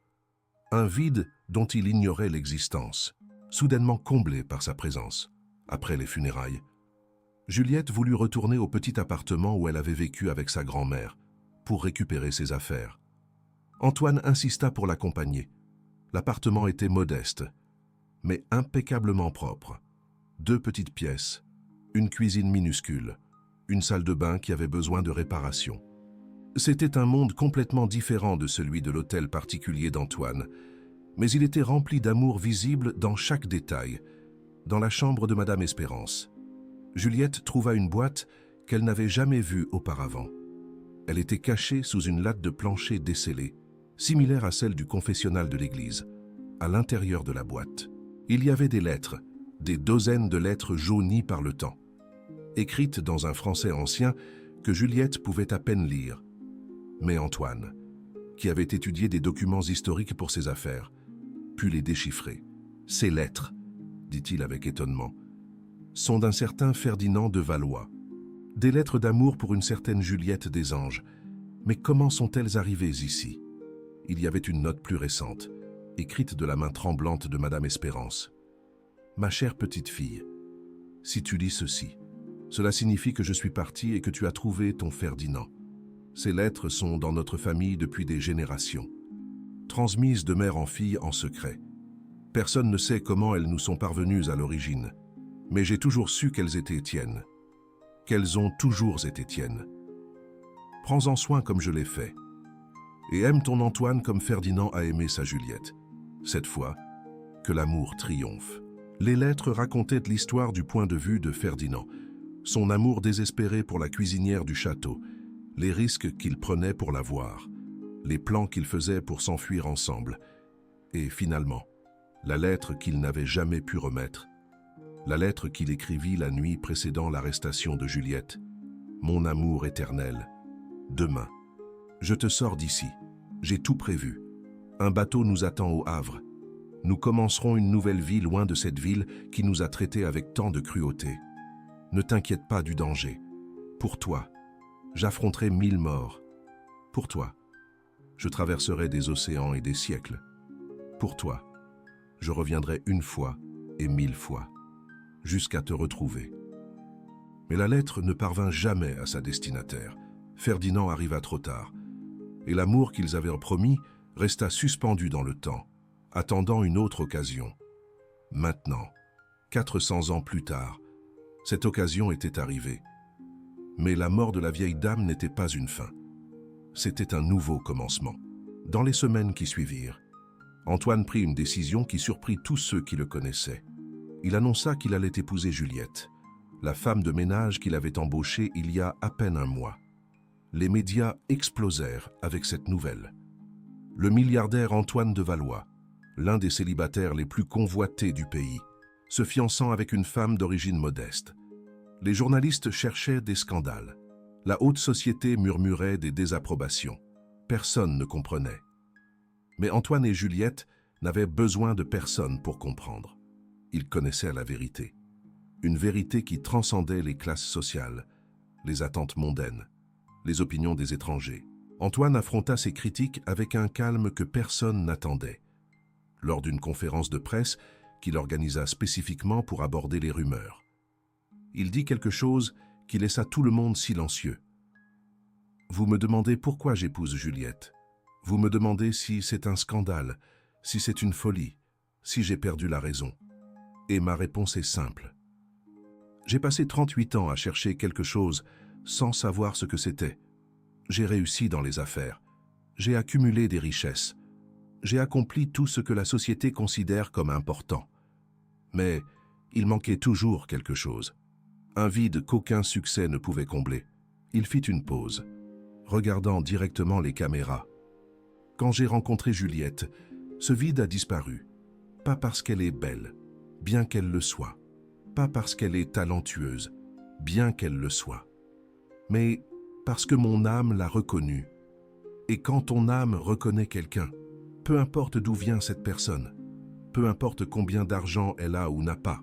Un vide dont il ignorait l'existence, soudainement comblé par sa présence, après les funérailles. Juliette voulut retourner au petit appartement où elle avait vécu avec sa grand-mère, pour récupérer ses affaires. Antoine insista pour l'accompagner. L'appartement était modeste, mais impeccablement propre. 2 petites pièces, une cuisine minuscule, une salle de bain qui avait besoin de réparation. C'était un monde complètement différent de celui de l'hôtel particulier d'Antoine, mais il était rempli d'amour visible dans chaque détail, dans la chambre de Madame Espérance. Juliette trouva une boîte qu'elle n'avait jamais vue auparavant. Elle était cachée sous une latte de plancher descellée, similaire à celle du confessionnal de l'église. À l'intérieur de la boîte, il y avait des lettres, des douzaines de lettres jaunies par le temps, écrites dans un français ancien que Juliette pouvait à peine lire. Mais Antoine, qui avait étudié des documents historiques pour ses affaires, put les déchiffrer. « Ces lettres, dit-il avec étonnement, sont d'un certain Ferdinand de Valois. Des lettres d'amour pour une certaine Juliette des Anges. Mais comment sont-elles arrivées ici ?» Il y avait une note plus récente, écrite de la main tremblante de Madame Espérance. « Ma chère petite fille, Si tu lis ceci, cela signifie que je suis parti et que tu as trouvé ton Ferdinand. Ces lettres sont dans notre famille depuis des générations, transmises de mère en fille en secret. Personne ne sait comment elles nous sont parvenues à l'origine, mais j'ai toujours su qu'elles étaient tiennes, qu'elles ont toujours été tiennes. Prends-en soin comme je l'ai fait, et aime ton Antoine comme Ferdinand a aimé sa Juliette. Cette fois, que l'amour triomphe. Les lettres racontaient l'histoire du point de vue de Ferdinand, son amour désespéré pour la cuisinière du château, les risques qu'il prenait pour la voir, les plans qu'il faisait pour s'enfuir ensemble, et finalement, la lettre qu'il n'avait jamais pu remettre, la lettre qu'il écrivit la nuit précédant l'arrestation de Juliette. Mon amour éternel, demain, je te sors d'ici, j'ai tout prévu. Un bateau nous attend au Havre. Nous commencerons une nouvelle vie loin de cette ville qui nous a traités avec tant de cruauté. Ne t'inquiète pas du danger. Pour toi, j'affronterai 1000 morts. Pour toi, je traverserai des océans et des siècles. Pour toi, je reviendrai 1 fois et 1000 fois, jusqu'à te retrouver. Mais la lettre ne parvint jamais à sa destinataire. Ferdinand arriva trop tard, et l'amour qu'ils avaient promis resta suspendu dans le temps, attendant une autre occasion. Maintenant, 400 ans plus tard, cette occasion était arrivée. Mais la mort de la vieille dame n'était pas une fin. C'était un nouveau commencement. Dans les semaines qui suivirent, Antoine prit une décision qui surprit tous ceux qui le connaissaient. Il annonça qu'il allait épouser Juliette, la femme de ménage qu'il avait embauchée il y a à peine 1 mois. Les médias explosèrent avec cette nouvelle. Le milliardaire Antoine de Valois, l'un des célibataires les plus convoités du pays, se fiançant avec une femme d'origine modeste. Les journalistes cherchaient des scandales. La haute société murmurait des désapprobations. Personne ne comprenait. Mais Antoine et Juliette n'avaient besoin de personne pour comprendre. Ils connaissaient la vérité. Une vérité qui transcendait les classes sociales, les attentes mondaines, les opinions des étrangers. Antoine affronta ses critiques avec un calme que personne n'attendait. Lors d'une conférence de presse qu'il organisa spécifiquement pour aborder les rumeurs, il dit quelque chose qui laissa tout le monde silencieux. « Vous me demandez pourquoi j'épouse Juliette. Vous me demandez si c'est un scandale, si c'est une folie, si j'ai perdu la raison. Et ma réponse est simple. J'ai passé 38 ans à chercher quelque chose sans savoir ce que c'était. J'ai réussi dans les affaires. J'ai accumulé des richesses. J'ai accompli tout ce que la société considère comme important. Mais il manquait toujours quelque chose. Un vide qu'aucun succès ne pouvait combler. Il fit une pause, regardant directement les caméras. Quand j'ai rencontré Juliette, ce vide a disparu. Pas parce qu'elle est belle, bien qu'elle le soit. Pas parce qu'elle est talentueuse, bien qu'elle le soit. Mais parce que mon âme l'a reconnue. Et quand ton âme reconnaît quelqu'un, peu importe d'où vient cette personne, peu importe combien d'argent elle a ou n'a pas,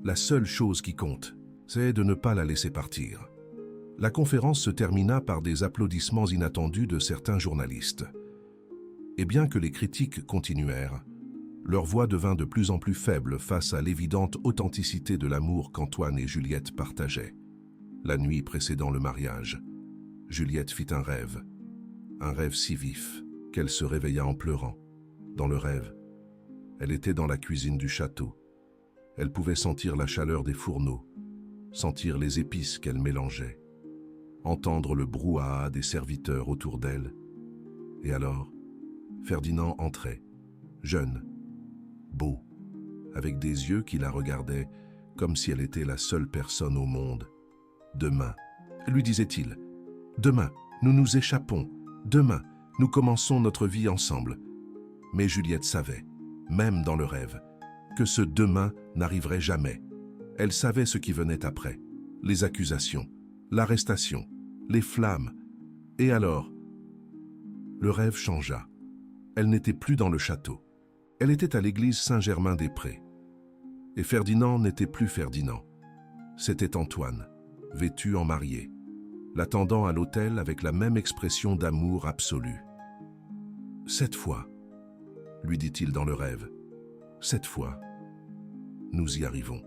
la seule chose qui compte, c'est de ne pas la laisser partir. La conférence se termina par des applaudissements inattendus de certains journalistes. Et bien que les critiques continuèrent, leur voix devint de plus en plus faible face à l'évidente authenticité de l'amour qu'Antoine et Juliette partageaient. La nuit précédant le mariage, Juliette fit un rêve si vif qu'elle se réveilla en pleurant. Dans le rêve, elle était dans la cuisine du château. Elle pouvait sentir la chaleur des fourneaux, sentir les épices qu'elle mélangeait, entendre le brouhaha des serviteurs autour d'elle. Et alors, Ferdinand entrait, jeune, beau, avec des yeux qui la regardaient comme si elle était la seule personne au monde. « Demain, lui disait-il, demain, nous nous échappons, demain, nous commençons notre vie ensemble. » Mais Juliette savait, même dans le rêve, que ce demain n'arriverait jamais. Elle savait ce qui venait après, les accusations, l'arrestation, les flammes. Et alors, le rêve changea. Elle n'était plus dans le château. Elle était à l'église Saint-Germain-des-Prés. Et Ferdinand n'était plus Ferdinand. C'était Antoine, vêtu en marié, l'attendant à l'autel avec la même expression d'amour absolu. « Cette fois, lui dit-il dans le rêve, cette fois, nous y arrivons. »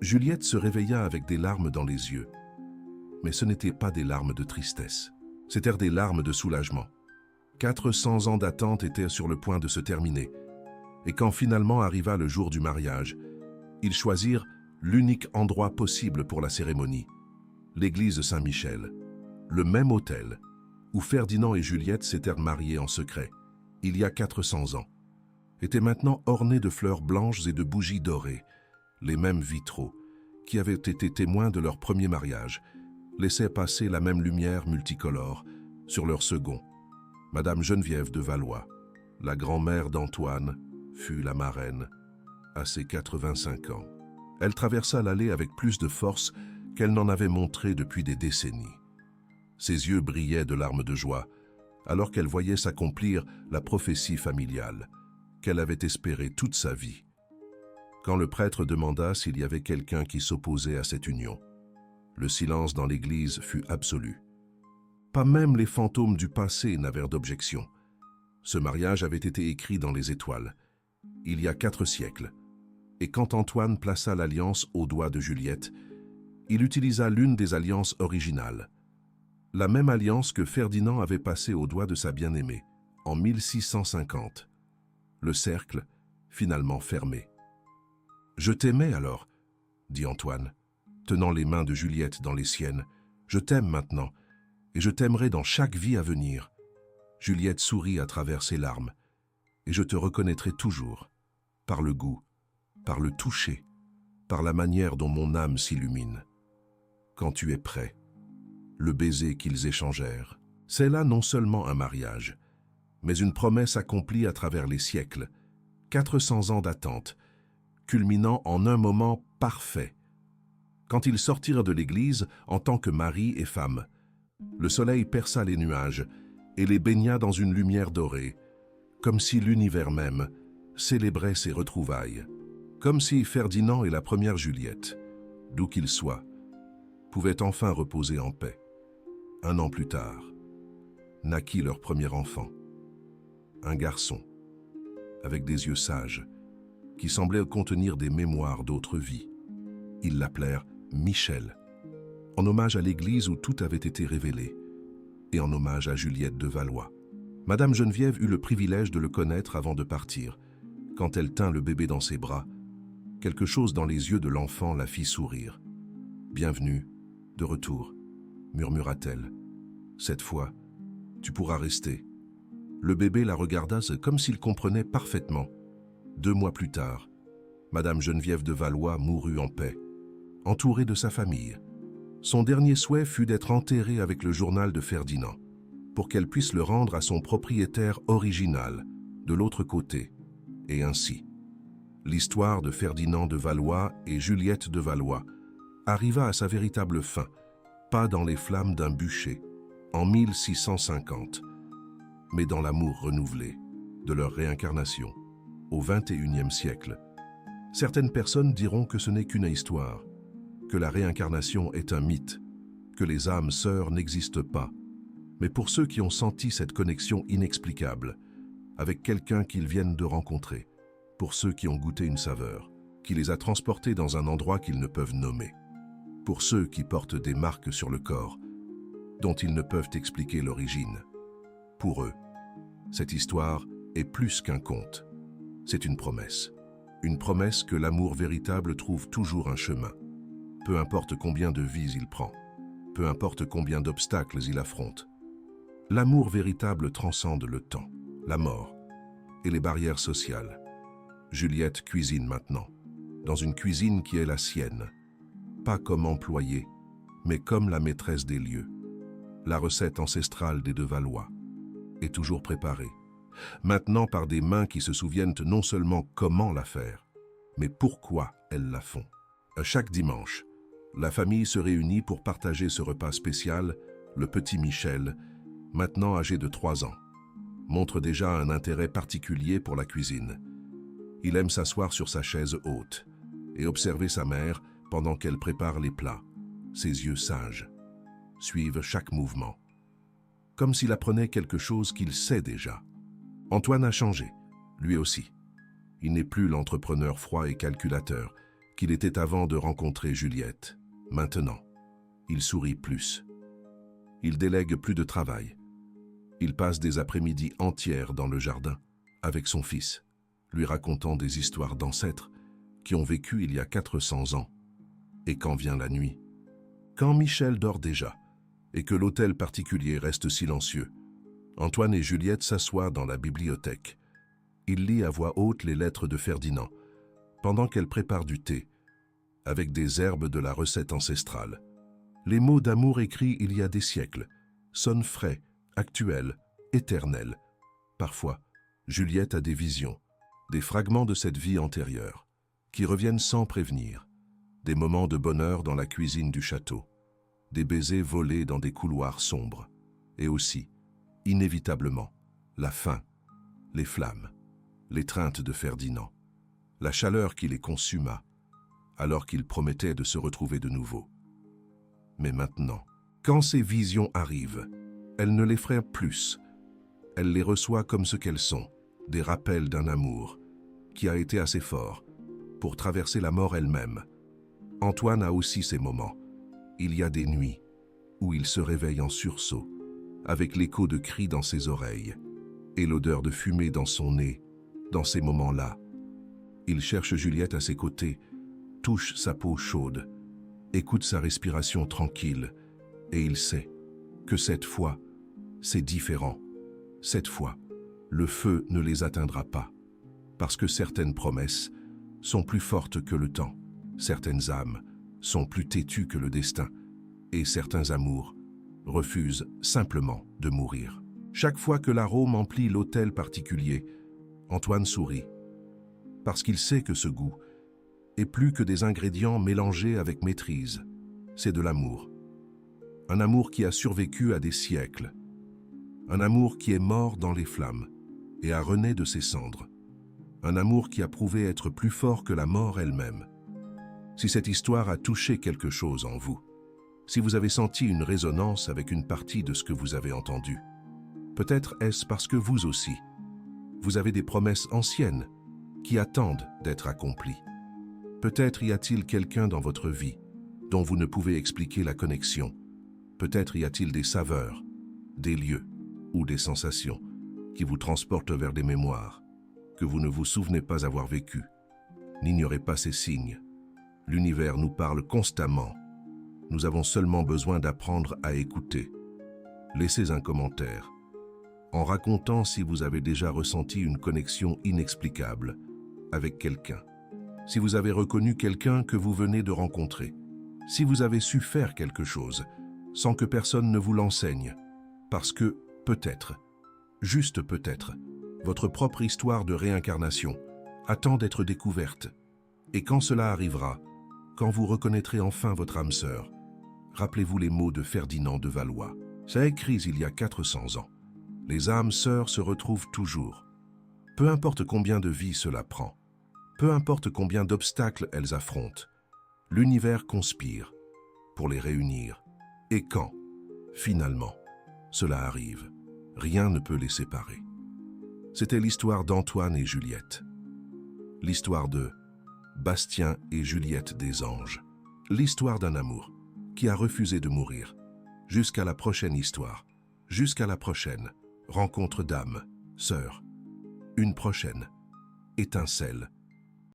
Juliette se réveilla avec des larmes dans les yeux. Mais ce n'étaient pas des larmes de tristesse, c'étaient des larmes de soulagement. 400 ans d'attente étaient sur le point de se terminer. Et quand finalement arriva le jour du mariage, ils choisirent l'unique endroit possible pour la cérémonie, l'église Saint-Michel, le même autel où Ferdinand et Juliette s'étaient mariés en secret, il y a 400 ans, était maintenant orné de fleurs blanches et de bougies dorées. Les mêmes vitraux, qui avaient été témoins de leur premier mariage, laissaient passer la même lumière multicolore sur leur second. Madame Geneviève de Valois, la grand-mère d'Antoine, fut la marraine, à ses 85 ans. Elle traversa l'allée avec plus de force qu'elle n'en avait montré depuis des décennies. Ses yeux brillaient de larmes de joie, alors qu'elle voyait s'accomplir la prophétie familiale qu'elle avait espérée toute sa vie. Quand le prêtre demanda s'il y avait quelqu'un qui s'opposait à cette union, le silence dans l'église fut absolu. Pas même les fantômes du passé n'avaient d'objection. Ce mariage avait été écrit dans les étoiles, il y a 4 siècles, et quand Antoine plaça l'alliance au doigt de Juliette, il utilisa l'une des alliances originales, la même alliance que Ferdinand avait passée au doigt de sa bien-aimée, en 1650. Le cercle, finalement fermé. « Je t'aimais alors, » dit Antoine, tenant les mains de Juliette dans les siennes. « Je t'aime maintenant, et je t'aimerai dans chaque vie à venir. » Juliette sourit à travers ses larmes. « Et je te reconnaîtrai toujours, par le goût, par le toucher, par la manière dont mon âme s'illumine. Quand tu es prêt. » Le baiser qu'ils échangèrent, c'est là non seulement un mariage, mais une promesse accomplie à travers les siècles, 400 ans d'attente, culminant en un moment parfait. Quand ils sortirent de l'église en tant que mari et femme, le soleil perça les nuages et les baigna dans une lumière dorée, comme si l'univers même célébrait ces retrouvailles, comme si Ferdinand et la première Juliette, d'où qu'ils soient, pouvaient enfin reposer en paix. 1 an plus tard, naquit leur premier enfant, un garçon, avec des yeux sages, qui semblaient contenir des mémoires d'autres vies. Ils l'appelèrent Michel, en hommage à l'église où tout avait été révélé, et en hommage à Juliette de Valois. Madame Geneviève eut le privilège de le connaître avant de partir. Quand elle tint le bébé dans ses bras, quelque chose dans les yeux de l'enfant la fit sourire. « Bienvenue, de retour », murmura-t-elle. « Cette fois, tu pourras rester. » Le bébé la regarda comme s'il comprenait parfaitement. 2 mois plus tard, Madame Geneviève de Valois mourut en paix, entourée de sa famille. Son dernier souhait fut d'être enterrée avec le journal de Ferdinand, pour qu'elle puisse le rendre à son propriétaire original, de l'autre côté, et ainsi. L'histoire de Ferdinand de Valois et Juliette de Valois arriva à sa véritable fin, pas dans les flammes d'un bûcher, en 1650, mais dans l'amour renouvelé de leur réincarnation, au XXIe siècle. Certaines personnes diront que ce n'est qu'une histoire, que la réincarnation est un mythe, que les âmes sœurs n'existent pas. Mais pour ceux qui ont senti cette connexion inexplicable avec quelqu'un qu'ils viennent de rencontrer, pour ceux qui ont goûté une saveur, qui les a transportés dans un endroit qu'ils ne peuvent nommer, pour ceux qui portent des marques sur le corps, dont ils ne peuvent expliquer l'origine. Pour eux, cette histoire est plus qu'un conte. C'est une promesse que l'amour véritable trouve toujours un chemin. Peu importe combien de vies il prend, peu importe combien d'obstacles il affronte. L'amour véritable transcende le temps, la mort et les barrières sociales. Juliette cuisine maintenant, dans une cuisine qui est la sienne, pas comme employée, mais comme la maîtresse des lieux. La recette ancestrale des de Valois est toujours préparée, maintenant par des mains qui se souviennent non seulement comment la faire, mais pourquoi elles la font. Chaque dimanche, la famille se réunit pour partager ce repas spécial. Le petit Michel, maintenant âgé de 3 ans, montre déjà un intérêt particulier pour la cuisine. Il aime s'asseoir sur sa chaise haute et observer sa mère pendant qu'elle prépare les plats. Ses yeux sages suivent chaque mouvement, comme s'il apprenait quelque chose qu'il sait déjà. Antoine a changé, lui aussi. Il n'est plus l'entrepreneur froid et calculateur qu'il était avant de rencontrer Juliette. Maintenant, il sourit plus. Il délègue plus de travail. Il passe des après-midi entières dans le jardin avec son fils, lui racontant des histoires d'ancêtres qui ont vécu il y a 400 ans. Et quand vient la nuit, quand Michel dort déjà et que l'hôtel particulier reste silencieux, Antoine et Juliette s'assoient dans la bibliothèque. Il lit à voix haute les lettres de Ferdinand, pendant qu'elle prépare du thé, avec des herbes de la recette ancestrale. Les mots d'amour écrits il y a des siècles sonnent frais, actuels, éternels. Parfois, Juliette a des visions, des fragments de cette vie antérieure, qui reviennent sans prévenir, des moments de bonheur dans la cuisine du château, des baisers volés dans des couloirs sombres, et aussi, inévitablement, la faim, les flammes, l'étreinte de Ferdinand, la chaleur qui les consuma, alors qu'ils promettaient de se retrouver de nouveau. Mais maintenant, quand ces visions arrivent, elle ne les effraie plus. Elle les reçoit comme ce qu'elles sont, des rappels d'un amour qui a été assez fort pour traverser la mort elle-même. Antoine a aussi ces moments. Il y a des nuits où il se réveille en sursaut, avec l'écho de cris dans ses oreilles et l'odeur de fumée dans son nez. Dans ces moments-là, il cherche Juliette à ses côtés, touche sa peau chaude, écoute sa respiration tranquille, et il sait que cette fois, c'est différent. Cette fois, le feu ne les atteindra pas, parce que certaines promesses sont plus fortes que le temps, certaines âmes sont plus têtues que le destin, et certains amours refusent simplement de mourir. Chaque fois que l'arôme emplit l'hôtel particulier, Antoine sourit, parce qu'il sait que ce goût est plus que des ingrédients mélangés avec maîtrise, c'est de l'amour. Un amour qui a survécu à des siècles, un amour qui est mort dans les flammes et a renaît de ses cendres, un amour qui a prouvé être plus fort que la mort elle-même. Si cette histoire a touché quelque chose en vous, si vous avez senti une résonance avec une partie de ce que vous avez entendu, peut-être est-ce parce que vous aussi, vous avez des promesses anciennes qui attendent d'être accomplies. Peut-être y a-t-il quelqu'un dans votre vie dont vous ne pouvez expliquer la connexion. Peut-être y a-t-il des saveurs, des lieux ou des sensations qui vous transportent vers des mémoires que vous ne vous souvenez pas avoir vécues. N'ignorez pas ces signes. L'univers nous parle constamment. Nous avons seulement besoin d'apprendre à écouter. Laissez un commentaire en racontant si vous avez déjà ressenti une connexion inexplicable avec quelqu'un, si vous avez reconnu quelqu'un que vous venez de rencontrer, si vous avez su faire quelque chose sans que personne ne vous l'enseigne, parce que, peut-être, juste peut-être, votre propre histoire de réincarnation attend d'être découverte. Et quand cela arrivera, quand vous reconnaîtrez enfin votre âme sœur, rappelez-vous les mots de Ferdinand de Valois. Ça écrit il y a 400 ans. Les âmes sœurs se retrouvent toujours. Peu importe combien de vies cela prend, peu importe combien d'obstacles elles affrontent, l'univers conspire pour les réunir. Et quand, finalement, cela arrive, rien ne peut les séparer. C'était l'histoire d'Antoine et Juliette. L'histoire de Bastien et Juliette des Anges. L'histoire d'un amour qui a refusé de mourir. Jusqu'à la prochaine histoire. Jusqu'à la prochaine rencontre d'âme, sœur. Une prochaine étincelle